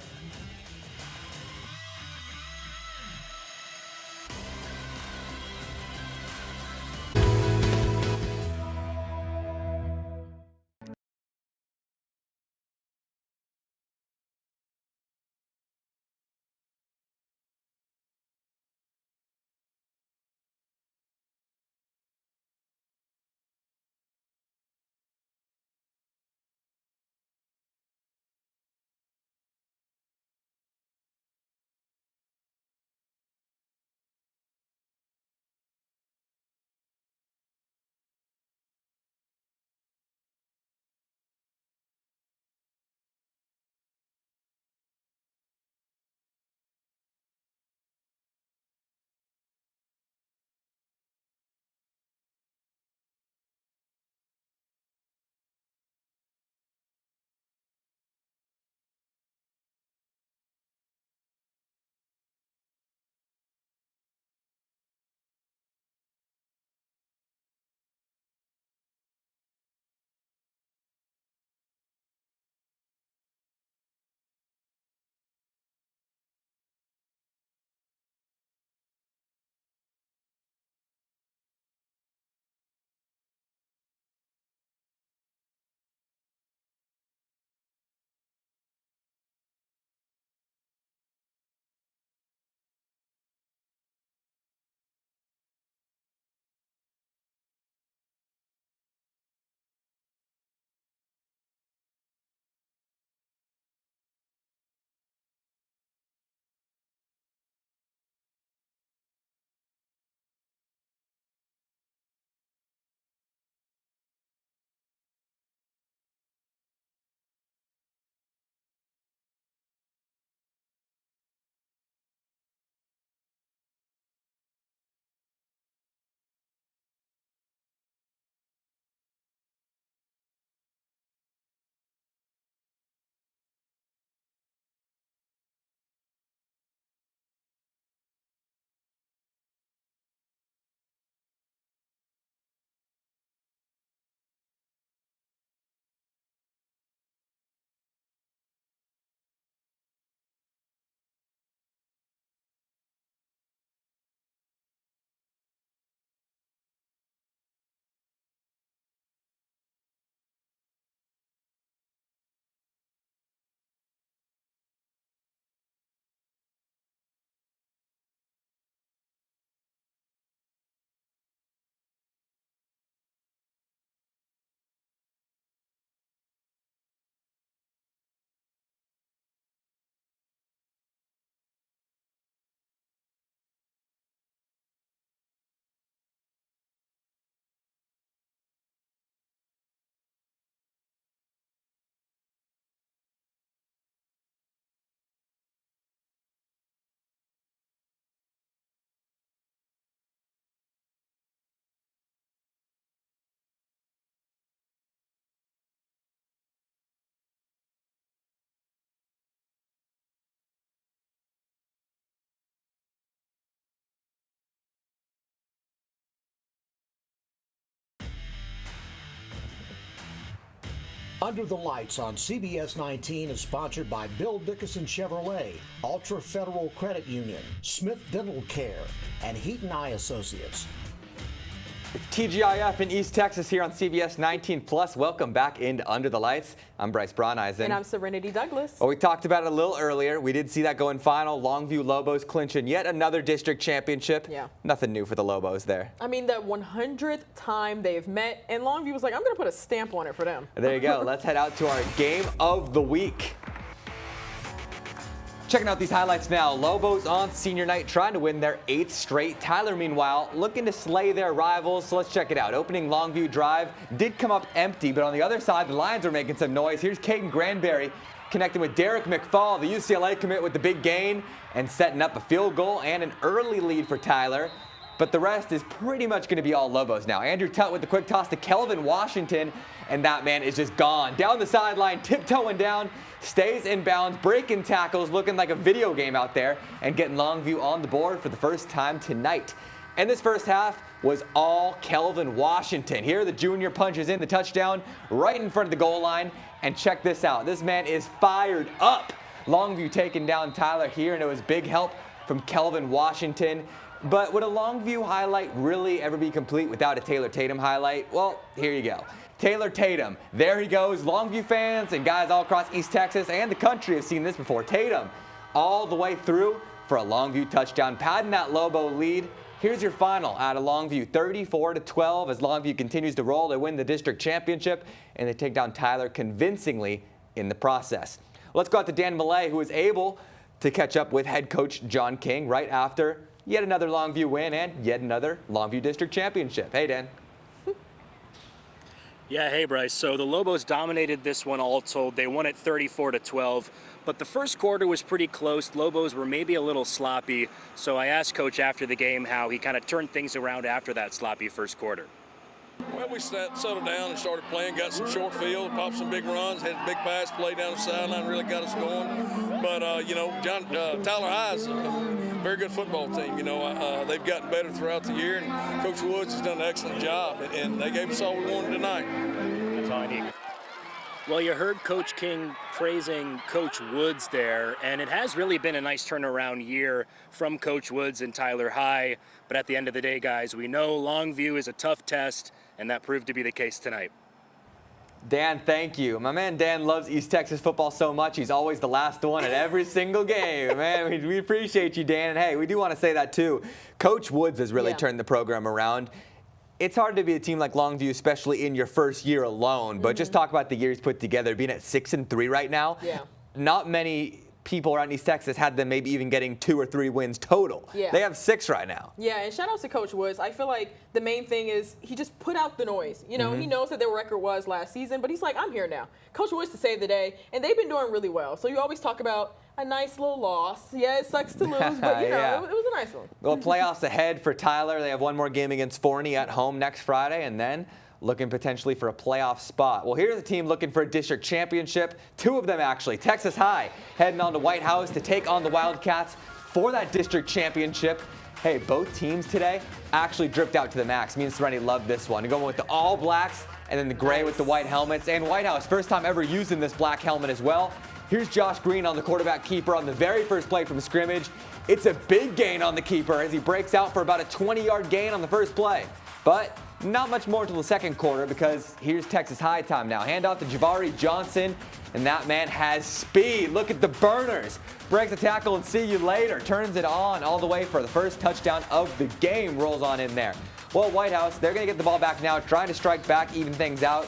Under the Lights on CBS19 is sponsored by Bill Dickinson Chevrolet, Ultra Federal Credit Union, Smith Dental Care, and Heat and Eye Associates. TGIF in East Texas here on CBS 19 Plus. Welcome back into Under the Lights. I'm Bryce Broneisen. And I'm Serenity Douglas. Well, we talked about it a little earlier. We did see that going final. Longview Lobos clinching yet another district championship. Yeah. Nothing new for the Lobos there. I mean, the 100th time they've met, and Longview was like, I'm going to put a stamp on it for them. There you go. Let's head out to our game of the week. Checking out these highlights now. Lobos on senior night trying to win their 8th straight. Tyler, meanwhile, looking to slay their rivals. So let's check it out. Opening Longview drive did come up empty, but on the other side, the Lions are making some noise. Here's Caden Granberry connecting with Derek McFall, the UCLA commit, with the big gain and setting up a field goal and an early lead for Tyler. But the rest is pretty much going to be all Lobos now. Andrew Tutt with the quick toss to Kelvin Washington, and that man is just gone. Down the sideline, tiptoeing down, stays in bounds, breaking tackles, looking like a video game out there, and getting Longview on the board for the first time tonight. And this first half was all Kelvin Washington. Here the junior punches in the touchdown right in front of the goal line, and check this out. This man is fired up. Longview taking down Tyler here, and it was big help from Kelvin Washington. But would a Longview highlight really ever be complete without a Taylor Tatum highlight? Well, here you go. Taylor Tatum, there he goes. Longview fans and guys all across East Texas and the country have seen this before. Tatum all the way through for a Longview touchdown, padding that Lobo lead. Here's your final out of Longview, 34-12 as Longview continues to roll. They win the district championship and they take down Tyler convincingly in the process. Let's go out to Dan Millay, who was able to catch up with head coach John King right after yet another Longview win and yet another Longview district championship. Hey, Dan. Yeah, hey, Bryce. So the Lobos dominated this one all told. They won it 34-12, but the first quarter was pretty close. Lobos were maybe a little sloppy, so I asked Coach after the game how he kind of turned things around after that sloppy first quarter. Well, we settled down and started playing, got some short field, popped some big runs, had a big pass play down the sideline, really got us going. But, Tyler High is a very good football team. They've gotten better throughout the year, and Coach Woods has done an excellent job, and they gave us all we wanted tonight. That's all I need. Well, you heard Coach King praising Coach Woods there, and it has really been a nice turnaround year from Coach Woods and Tyler High. But at the end of the day, guys, we know Longview is a tough test, and that proved to be the case tonight. Dan, thank you. My man Dan loves East Texas football so much, he's always the last one at every single game. Man, we appreciate you, Dan. And hey, we do want to say that too. Coach Woods has really turned the program around. It's hard to be a team like Longview, especially in your first year alone. But just talk about the year he's put together, being at 6-3 right now. Yeah. Not many people around East Texas had them maybe even getting 2 or 3 wins total. Yeah. They have 6 right now. Yeah, and shout out to Coach Woods. I feel like the main thing is he just put out the noise. He knows that their record was last season, but he's like, I'm here now. Coach Woods to save the day, and they've been doing really well. So you always talk about a nice little loss. Yeah, it sucks to lose, but Yeah. it was a nice one. Well, playoffs ahead for Tyler. They have one more game against Forney at home next Friday, and then looking potentially for a playoff spot. Well, here's a team looking for a district championship. 2 of them, actually. Texas High heading on to White House to take on the Wildcats for that district championship. Hey, both teams today actually dripped out to the max. Me and Serenity love this one. You're going with the all blacks and then the gray with the white helmets. And White House, first time ever using this black helmet as well. Here's Josh Green on the quarterback keeper on the very first play from scrimmage. It's a big gain on the keeper as he breaks out for about a 20-yard gain on the first play. But not much more until the second quarter because here's Texas High time now. Handoff to Javari Johnson, and that man has speed. Look at the burners. Breaks the tackle and see you later. Turns it on all the way for the first touchdown of the game. Rolls on in there. Well, White House, they're going to get the ball back now, trying to strike back, even things out,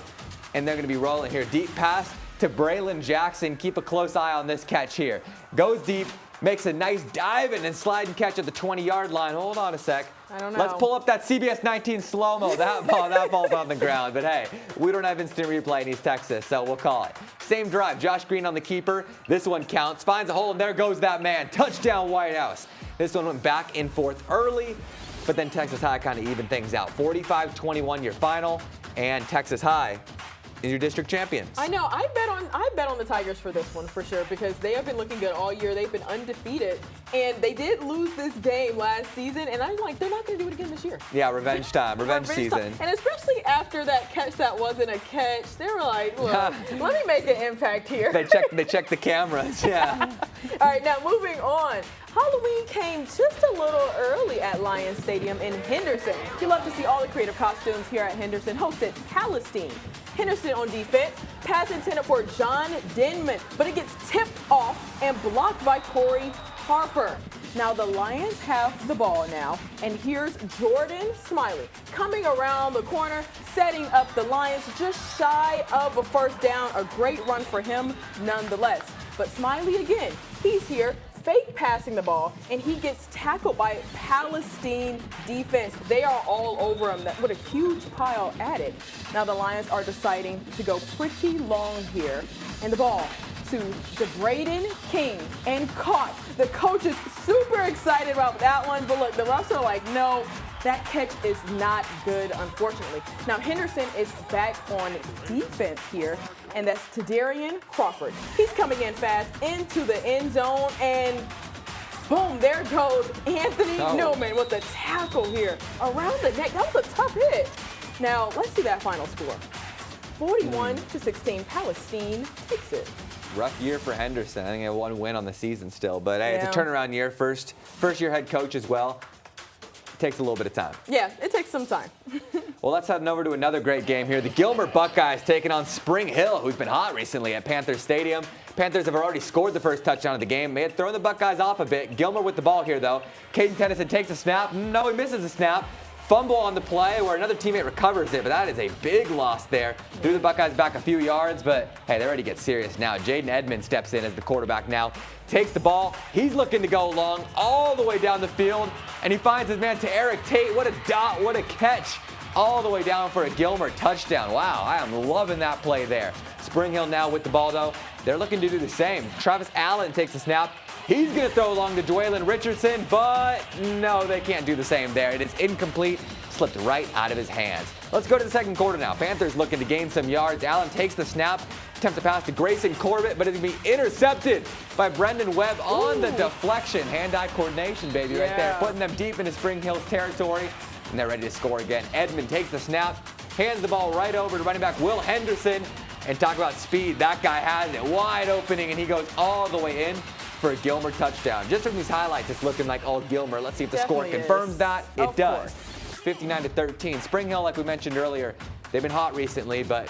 and they're going to be rolling here. Deep pass to Braylon Jackson. Keep a close eye on this catch here. Goes deep, makes a nice dive and slide and catch at the 20-yard line. Hold on a sec. I don't know. Let's pull up that CBS19 slow-mo. That ball's on the ground. But hey, we don't have instant replay in East Texas, so we'll call it. Same drive. Josh Green on the keeper. This one counts. Finds a hole, and there goes that man. Touchdown, White House. This one went back and forth early, but then Texas High kind of evened things out. 45-21 your final, and Texas High your district champions. I know. I bet on the Tigers for this one for sure because they have been looking good all year. They've been undefeated, and they did lose this game last season. And I'm like, they're not going to do it again this year. Yeah, revenge time, revenge season. And especially after that catch that wasn't a catch, they were like, look, let me make an impact here. They checked the cameras. Yeah. All right, now moving on. Halloween came just a little early at Lions Stadium in Henderson. You love to see all the creative costumes here at Henderson, hosted Palestine. Henderson on defense, pass intended for John Denman, but it gets tipped off and blocked by Corey Harper. Now the Lions have the ball now, and here's Jordan Smiley coming around the corner, setting up the Lions just shy of a first down. A great run for him nonetheless. But Smiley again, he's here, fake passing the ball, and he gets tackled by Palestine defense. They are all over him with a huge pile added. Now the Lions are deciding to go pretty long here, and the ball to Braden King and caught. The coach is super excited about that one, but look, the refs are like, no, that catch is not good, unfortunately. Now Henderson is back on defense here, and that's Tadarian Crawford. He's coming in fast into the end zone, and boom, there goes Anthony Newman with the tackle here around the neck. That was a tough hit. Now let's see that final score. 41-16, Palestine takes it. Rough year for Henderson. I think they had one win on the season still, but hey, it's a turnaround year. First year head coach as well. It takes a little bit of time. Yeah, it takes some time. Well, let's head over to another great game here. The Gilmer Buckeyes taking on Spring Hill, who's been hot recently at Panther Stadium. Panthers have already scored the first touchdown of the game. They had thrown the Buckeyes off a bit. Gilmer with the ball here, though. Caden Tennyson takes a snap. No, he misses a snap. Fumble on the play where another teammate recovers it, but that is a big loss there. Threw the Buckeyes back a few yards, but hey, they're ready to get serious now. Jaden Edmonds steps in as the quarterback now. Takes the ball. He's looking to go long all the way down the field, and he finds his man to Eric Tate. What a dot, what a catch. All the way down for a Gilmer touchdown. Wow, I am loving that play there. Spring Hill now with the ball, though. They're looking to do the same. Travis Allen takes a snap. He's going to throw along to Dwaylon Richardson, but no, they can't do the same there. It is incomplete, slipped right out of his hands. Let's go to the second quarter now. Panthers looking to gain some yards. Allen takes the snap, attempts to pass to Grayson Corbett, but it's going to be intercepted by Brendan Webb on the deflection. Hand-eye coordination, baby, right there. Putting them deep into Spring Hill's territory, and they're ready to score again. Edmond takes the snap, hands the ball right over to running back Will Henderson, and talk about speed. That guy has it wide opening, and he goes all the way in for a Gilmer touchdown. Just from these highlights, it's looking like all Gilmer. Let's see if the score confirms that. It does. 59-13. Spring Hill, like we mentioned earlier, they've been hot recently, but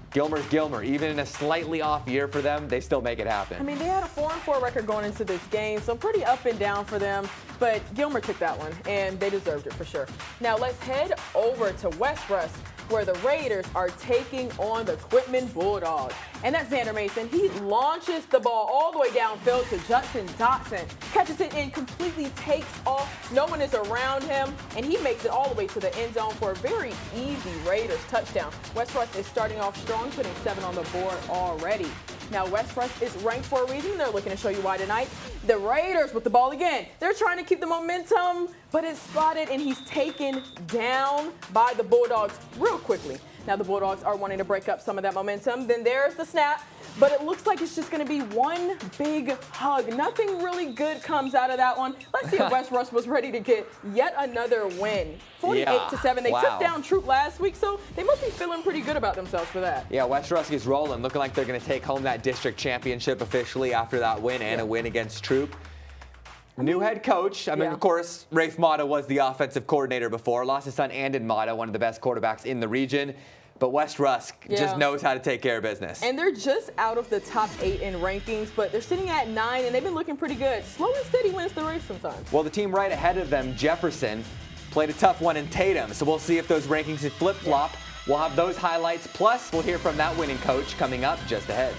Gilmer's Gilmer. Even in a slightly off year for them, they still make it happen. I mean, they had a 4-4 record going into this game, so pretty up and down for them. But Gilmer took that one, and they deserved it for sure. Now let's head over to West Rusk, where the Raiders are taking on the Quitman Bulldogs. And that's Xander Mason. He launches the ball all the way downfield to Judson Dotson. Catches it and completely takes off. No one is around him, and he makes it all the way to the end zone for a very easy Raiders touchdown. West Rusk is starting off strong, putting 7 on the board already. Now, West Rusk is ranked for a reason. They're looking to show you why tonight. The Raiders with the ball again. They're trying to keep the momentum, but it's spotted, and he's taken down by the Bulldogs real quickly. Now, the Bulldogs are wanting to break up some of that momentum. Then there's the snap, but it looks like it's just going to be one big hug. Nothing really good comes out of that one. Let's see if West Rusk was ready to get yet another win. 48-7. They took down Troop last week, so they must be feeling pretty good about themselves for that. Yeah, West Rusk is rolling, looking like they're going to take home that district championship officially after that win and a win against Troop. New head coach. I mean, of course, Rafe Mata was the offensive coordinator before. Lost his son, Andon Mata, one of the best quarterbacks in the region. But West Rusk just knows how to take care of business. And they're just out of the top 8 in rankings, but they're sitting at 9, and they've been looking pretty good. Slow and steady wins the race sometimes. Well, the team right ahead of them, Jefferson, played a tough one in Tatum. So we'll see if those rankings flip-flop. We'll have those highlights. Plus, we'll hear from that winning coach coming up just ahead.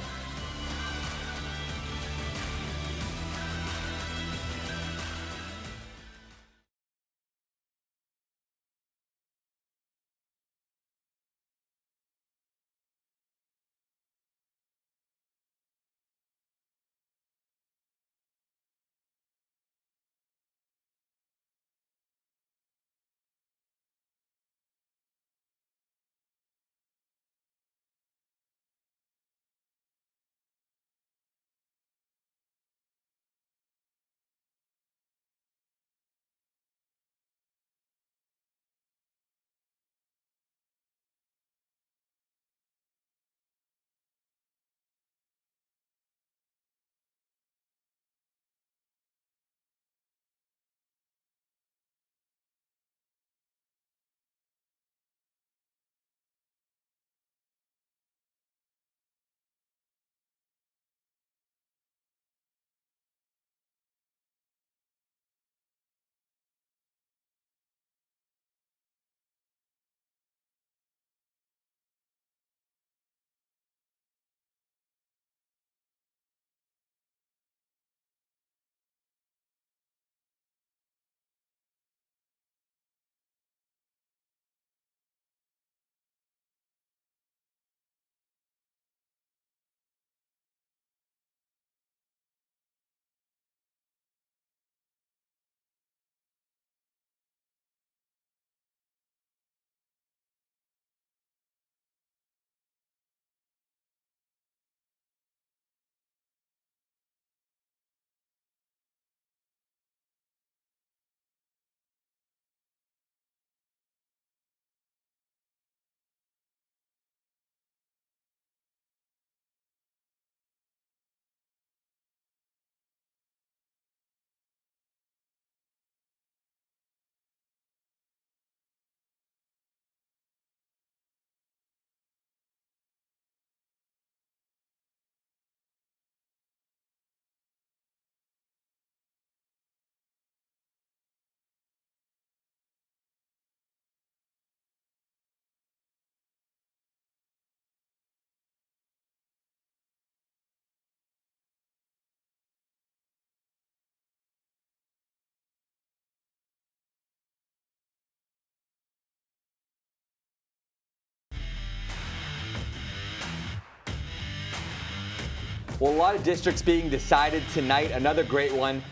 Well, a lot of districts being decided tonight. Another great one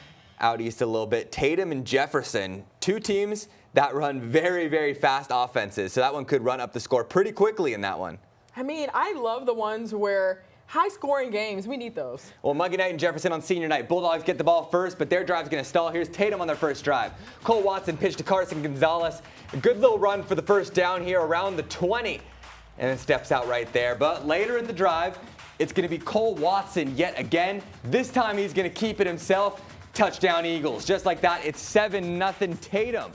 out east a little bit. Tatum and Jefferson, two teams that run very, very fast offenses. So that one could run up the score pretty quickly in that one. I mean, I love the ones where high-scoring games, we need those. Well, Muggy Knight and Jefferson on senior night. Bulldogs get the ball first, but their drive's going to stall. Here's Tatum on their first drive. Cole Watson pitched to Carson Gonzalez. A good little run for the first down here around the 20. And then steps out right there. But later in the drive, it's going to be Cole Watson yet again. This time he's going to keep it himself. Touchdown Eagles. Just like that, it's 7-0 Tatum.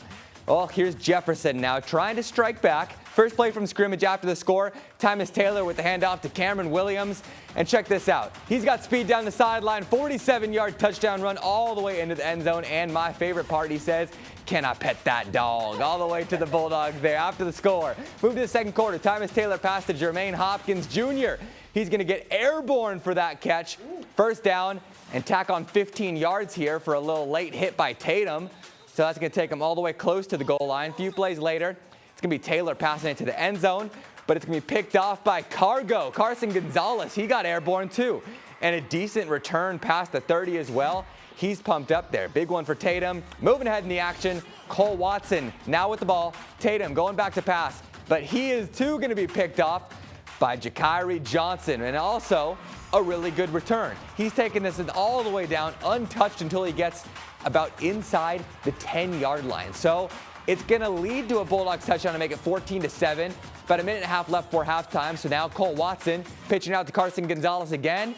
Oh, here's Jefferson now trying to strike back. First play from scrimmage after the score. Tymus Taylor with the handoff to Cameron Williams. And check this out. He's got speed down the sideline. 47-yard touchdown run all the way into the end zone. And my favorite part, he says, can I pet that dog? All the way to the Bulldogs there after the score. Move to the second quarter. Tymus Taylor passed to Jermaine Hopkins Jr. He's going to get airborne for that catch. First down and tack on 15 yards here for a little late hit by Tatum. So that's going to take him all the way close to the goal line. A few plays later, it's going to be Taylor passing it to the end zone, but it's going to be picked off by Carson Gonzalez. He got airborne too. And a decent return past the 30 as well. He's pumped up there. Big one for Tatum. Moving ahead in the action, Cole Watson now with the ball. Tatum going back to pass, but he is too going to be picked off by Jakiri Johnson, and also a really good return. He's taking this all the way down, untouched until he gets about inside the 10-yard line. So it's going to lead to a Bulldogs touchdown to make it 14-7. About a minute and a half left for halftime. So now Cole Watson pitching out to Carson Gonzalez again.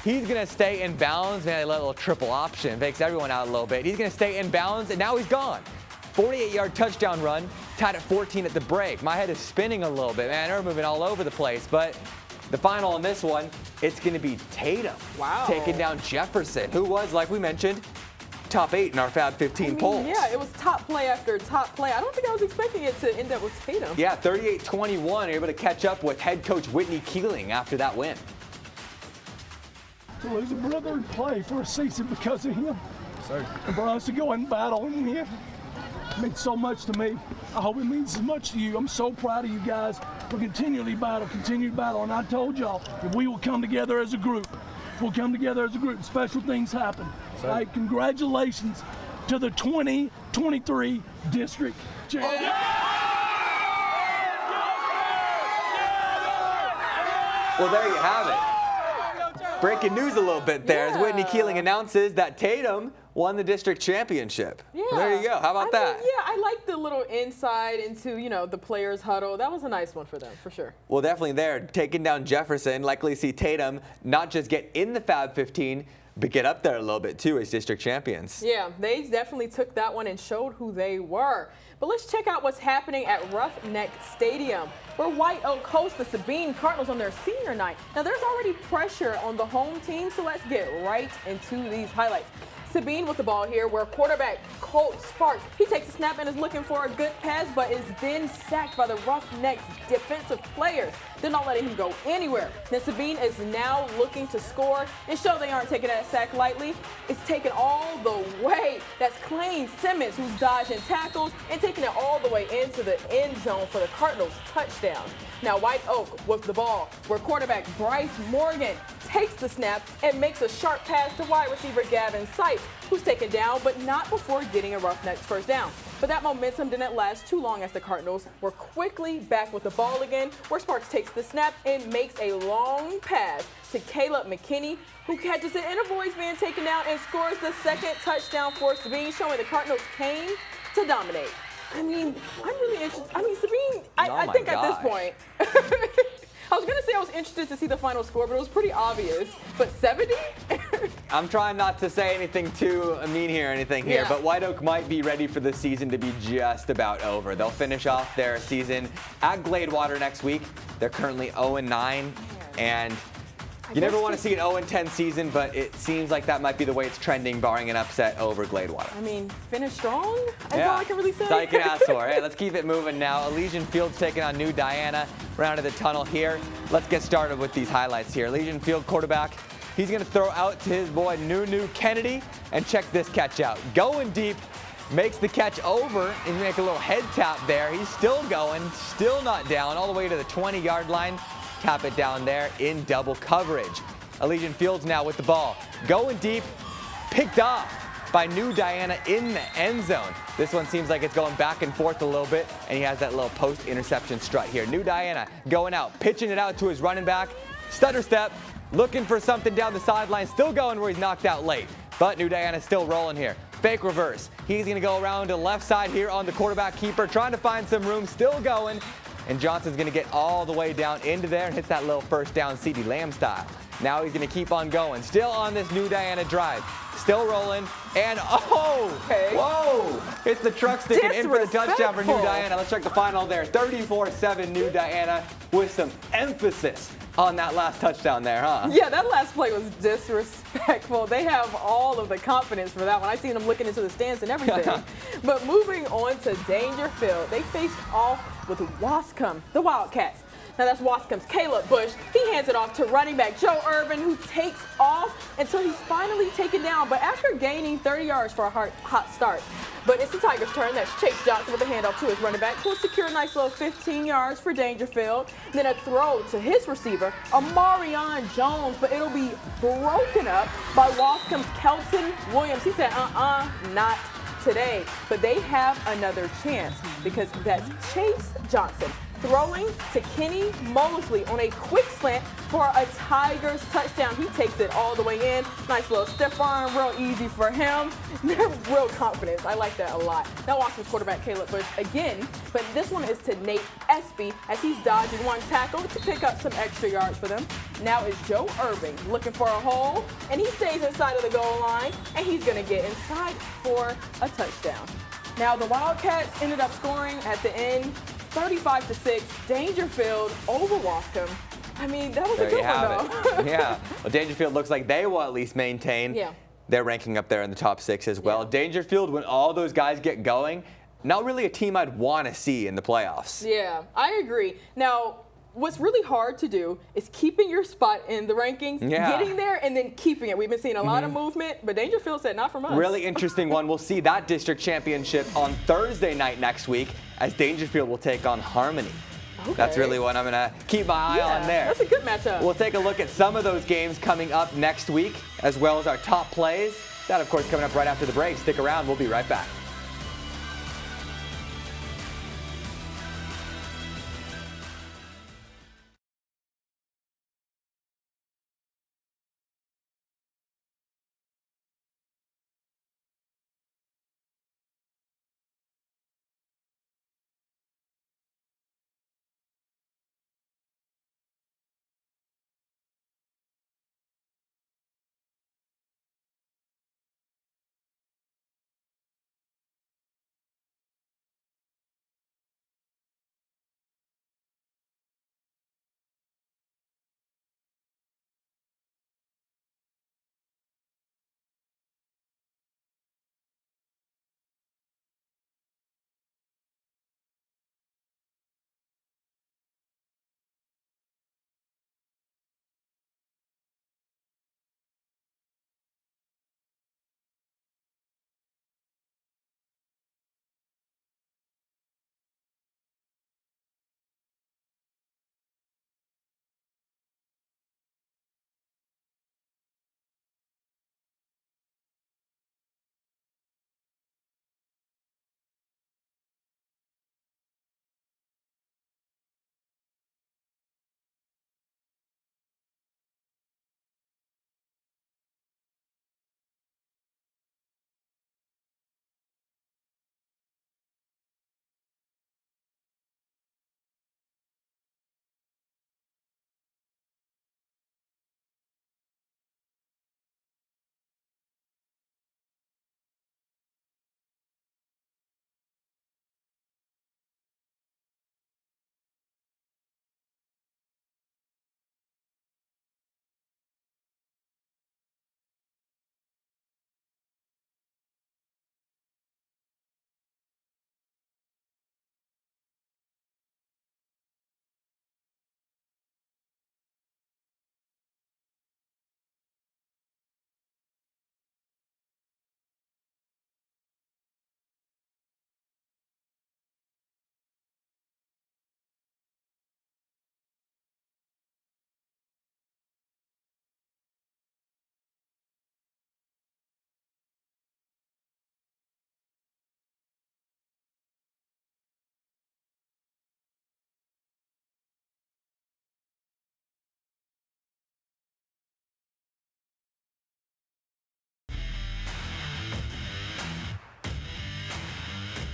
He's going to stay in bounds. Man, they let a little triple option. Fakes everyone out a little bit. He's going to stay in bounds, and now he's gone. 48-yard touchdown run, tied at 14 at the break. My head is spinning a little bit, man. They're moving all over the place. But the final on this one, it's going to be Tatum. Wow. Taking down Jefferson, who was, like we mentioned, top 8 in our Fab 15 polls. Yeah, it was top play after top play. I don't think I was expecting it to end up with Tatum. Yeah, 38-21, able to catch up with head coach Whitney Keeling after that win. To lose a brother and play for a season because of him. And for us to go and battle and win means so much to me. I hope it means as much to you. I'm so proud of you guys for continue to battle. And I told y'all that we will come together as a group. We'll come together as a group. Special things happen. All right, congratulations to the 2023 district champion. Well, there you have it. Breaking news a little bit there as Whitney Keeling announces that Tatum won the district championship. Yeah. Well, there you go. How about that? Yeah, I like the little insight into, the players' huddle. That was a nice one for them, for sure. Well, definitely there. Taking down Jefferson, likely see Tatum not just get in the Fab 15, but get up there a little bit too as district champions. Yeah, they definitely took that one and showed who they were. But let's check out what's happening at Roughneck Stadium, where White Oak hosts the Sabine Cardinals on their senior night. Now, there's already pressure on the home team, so let's get right into these highlights. Sabine with the ball here, where quarterback Colt Sparks, he takes a snap and is looking for a good pass, but is then sacked by the Roughnecks defensive players. They're not letting him go anywhere. Then Sabine is now looking to score and show they aren't taking that sack lightly. It's taken all the way. That's Clayne Simmons who's dodging tackles and taking it all the way into the end zone for the Cardinals touchdown. Now White Oak with the ball, where quarterback Bryce Morgan takes the snap and makes a sharp pass to wide receiver Gavin Sykes, who's taken down, but not before getting a Roughnecks first down. But that momentum didn't last too long as the Cardinals were quickly back with the ball again, where Sparks takes the snap and makes a long pass to Caleb McKinney, who catches it and avoids being taken down and scores the second touchdown for Sabine, showing the Cardinals came to dominate. I mean, I'm really interested. I mean, Sabine, I think at this point, I was going to say I was interested to see the final score, but it was pretty obvious. But 70? I'm trying not to say anything too mean here or anything here, Yeah. but White Oak might be ready for the season to be just about over. They'll finish off their season at Gladewater next week. They're currently 0-9, and you never want to see an 0-10 season, but it seems like that might be the way it's trending, barring an upset over Gladewater. I mean, finish strong? That's all I can really say. That's all you can ask for. Hey, let's keep it moving now. Elysian Field's taking on New Diana. Round of the tunnel here. Let's get started with these highlights here. Elysian Field quarterback, he's going to throw out to his boy Nunu Kennedy, and check this catch out. Going deep, makes the catch over, and make a little head tap there. He's still going, still not down, all the way to the 20-yard line. Tap it down there in double coverage. Allegiant Fields now with the ball. Going deep, picked off by New Diana in the end zone. This one seems like it's going back and forth a little bit, and he has that little post-interception strut here. New Diana going out, pitching it out to his running back. Stutter step, looking for something down the sideline, still going where he's knocked out late. But New Diana's still rolling here. Fake reverse. He's going to go around to the left side here on the quarterback keeper, trying to find some room, still going. And Johnson's going to get all the way down into there and hits that little first down CeeDee Lamb style. Now he's going to keep on going. Still on this New Diana drive. Still rolling. And whoa! Hits the truck stick and in for the touchdown for New Diana. Let's check the final there. 34-7 New Diana with some emphasis on that last touchdown there, huh? Yeah, that last play was disrespectful. They have all of the confidence for that one. I seen them looking into the stands and everything. But moving on to Dangerfield, they faced off with Wascom, the Wildcats. Now that's Wascom's Caleb Bush. He hands it off to running back Joe Urban, who takes off until he's finally taken down, but after gaining 30 yards for a hot start. But it's the Tigers' turn. That's Chase Johnson with a handoff to his running back, who will secure a nice little 15 yards for Dangerfield. Then a throw to his receiver, Amarion Jones, but it'll be broken up by Wascom's Kelton Williams. He said, not today. But they have another chance because that's Chase Johnson throwing to Kenny Mosley on a quick slant for a Tigers touchdown. He takes it all the way in. Nice little stiff arm, real easy for him. They're real confidence. I like that a lot. Now Washington's quarterback Caleb Bush again, but this one is to Nate Espy as he's dodging one tackle to pick up some extra yards for them. Now is Joe Irving looking for a hole, and he stays inside of the goal line, and he's going to get inside for a touchdown. Now the Wildcats ended up scoring at the end, 35-6, Dangerfield over Wascom. I mean, that was a good one, though. Yeah. Well, Dangerfield looks like they will at least maintain their ranking up there in the top 6 as well. Dangerfield, when all those guys get going, not really a team I'd want to see in the playoffs. Yeah, I agree. Now, what's really hard to do is keeping your spot in the rankings, getting there, and then keeping it. We've been seeing a lot of movement, but Dangerfield said not from us. Really interesting one. We'll see that district championship on Thursday night next week as Dangerfield will take on Harmony. Okay. That's really what I'm going to keep my eye on there. That's a good matchup. We'll take a look at some of those games coming up next week, as well as our top plays. That, of course, coming up right after the break. Stick around. We'll be right back.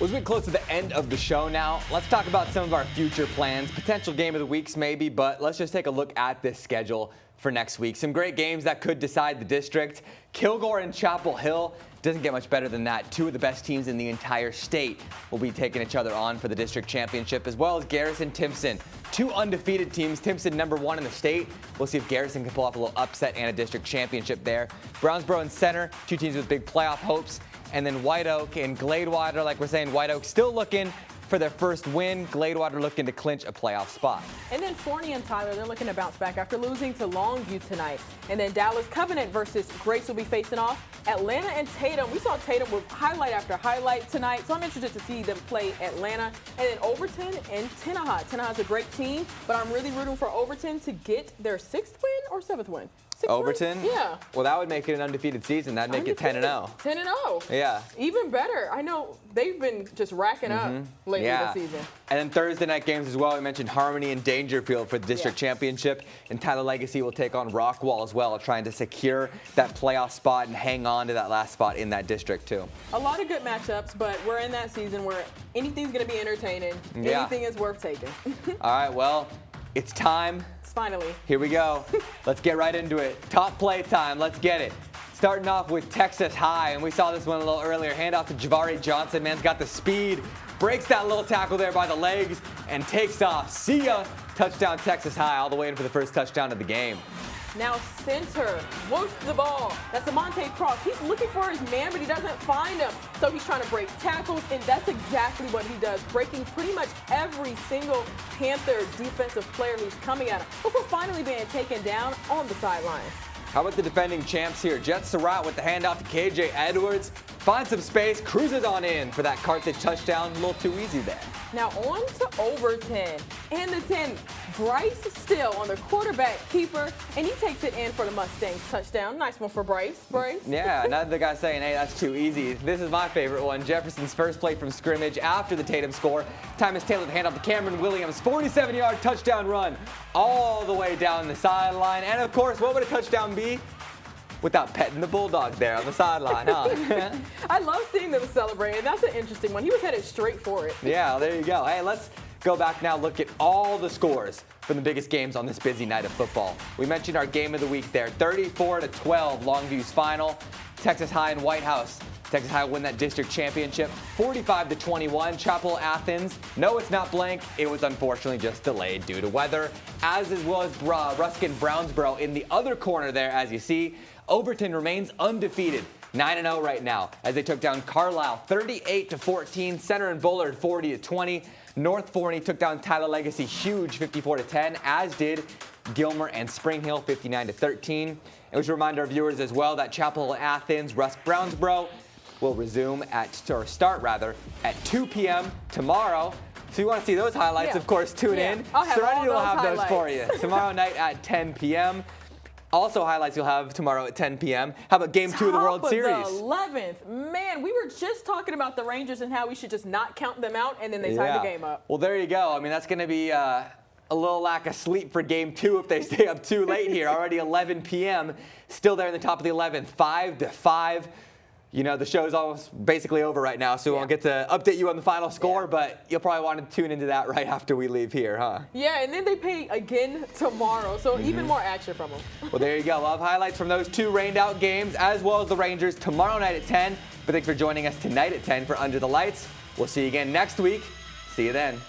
Well, as we get close to the end of the show now, let's talk about some of our future plans, potential game of the weeks maybe, but let's just take a look at this schedule for next week. Some great games that could decide the district. Kilgore and Chapel Hill. Doesn't get much better than that. Two of the best teams in the entire state will be taking each other on for the district championship, as well as Garrison-Timpson. Two undefeated teams. Timpson #1 in the state. We'll see if Garrison can pull off a little upset and a district championship there. Brownsboro and Center, two teams with big playoff hopes. And then White Oak and Gladewater, like we're saying, White Oak still looking for their first win. Gladewater looking to clinch a playoff spot. And then Forney and Tyler, they're looking to bounce back after losing to Longview tonight. And then Dallas Covenant versus Grace will be facing off. Atlanta and Tatum. We saw Tatum with highlight after highlight tonight, so I'm interested to see them play Atlanta. And then Overton and Tenneha. Tenneha's a great team, but I'm really rooting for Overton to get their 6th win or 7th win. Overton? Yeah. Well, that would make it an undefeated season. That'd make it 10-0. 10-0. Yeah. Even better. I know they've been just racking up lately this season. And then Thursday night games as well. We mentioned Harmony and Dangerfield for the district championship. And Tyler Legacy will take on Rockwall as well, trying to secure that playoff spot and hang on to that last spot in that district too. A lot of good matchups, but we're in that season where anything's going to be entertaining. Anything is worth taking. All right, well, it's time. Finally. Here we go. Let's get right into it. Top play time. Let's get it. Starting off with Texas High, and we saw this one a little earlier. Handoff to Javari Johnson. Man's got the speed. Breaks that little tackle there by the legs and takes off. See ya. Touchdown Texas High, all the way in for the first touchdown of the game. Now Center whoops the ball. That's Amonte Cross. He's looking for his man, but he doesn't find him. So he's trying to break tackles, and that's exactly what he does, breaking pretty much every single Panther defensive player who's coming at him before finally being taken down on the sideline. How about the defending champs here? Jet Surratt with the handoff to KJ Edwards. Finds some space, cruises on in for that Carthage touchdown. A little too easy there. Now on to Overton. And the 10, Bryce Still on the quarterback keeper, and he takes it in for the Mustangs touchdown. Nice one for Bryce. Yeah, another guy saying, hey, that's too easy. This is my favorite one. Jefferson's first play from scrimmage after the Tatum score. Tymus Taylor the handoff to Cameron Williams. 47-yard touchdown run all the way down the sideline. And of course, what would a touchdown be without petting the bulldog there on the sideline, huh? I love seeing them celebrate, and that's an interesting one. He was headed straight for it. Yeah, there you go. Hey, let's go back now, look at all the scores from the biggest games on this busy night of football. We mentioned our game of the week there, 34-12, Longview's final. Texas High and White House. Texas High win that district championship, 45-21. Chapel Athens. No, it's not blank. It was unfortunately just delayed due to weather, as well as Ruskin Brownsboro in the other corner there, as you see. Overton remains undefeated, 9-0 right now, as they took down Carlisle 38-14. Center and Bullard 40-20. North Forney took down Tyler Legacy huge 54-10, as did Gilmer and Spring Hill 59-13. And we should remind our viewers as well that Chapel Athens, Rusk Brownsboro will resume at 2 p.m. tomorrow. So you want to see those highlights, of course, tune in. Serenity will have those for you tomorrow night at 10 p.m. Also highlights you'll have tomorrow at 10 p.m. How about Game 2 of the World Series? The 11th. Man, we were just talking about the Rangers and how we should just not count them out, and then they tied the game up. Well, there you go. I mean, that's going to be a little lack of sleep for Game 2 if they stay up too late here. Already 11 p.m. Still there in the top of the 11th, 5-5. You know, the show's almost basically over right now, so we won't get to update you on the final score, but you'll probably want to tune into that right after we leave here, huh? Yeah, and then they play again tomorrow, so even more action from them. Well, there you go. We'll have highlights from those two rained-out games, as well as the Rangers tomorrow night at 10. But thanks for joining us tonight at 10 for Under the Lights. We'll see you again next week. See you then.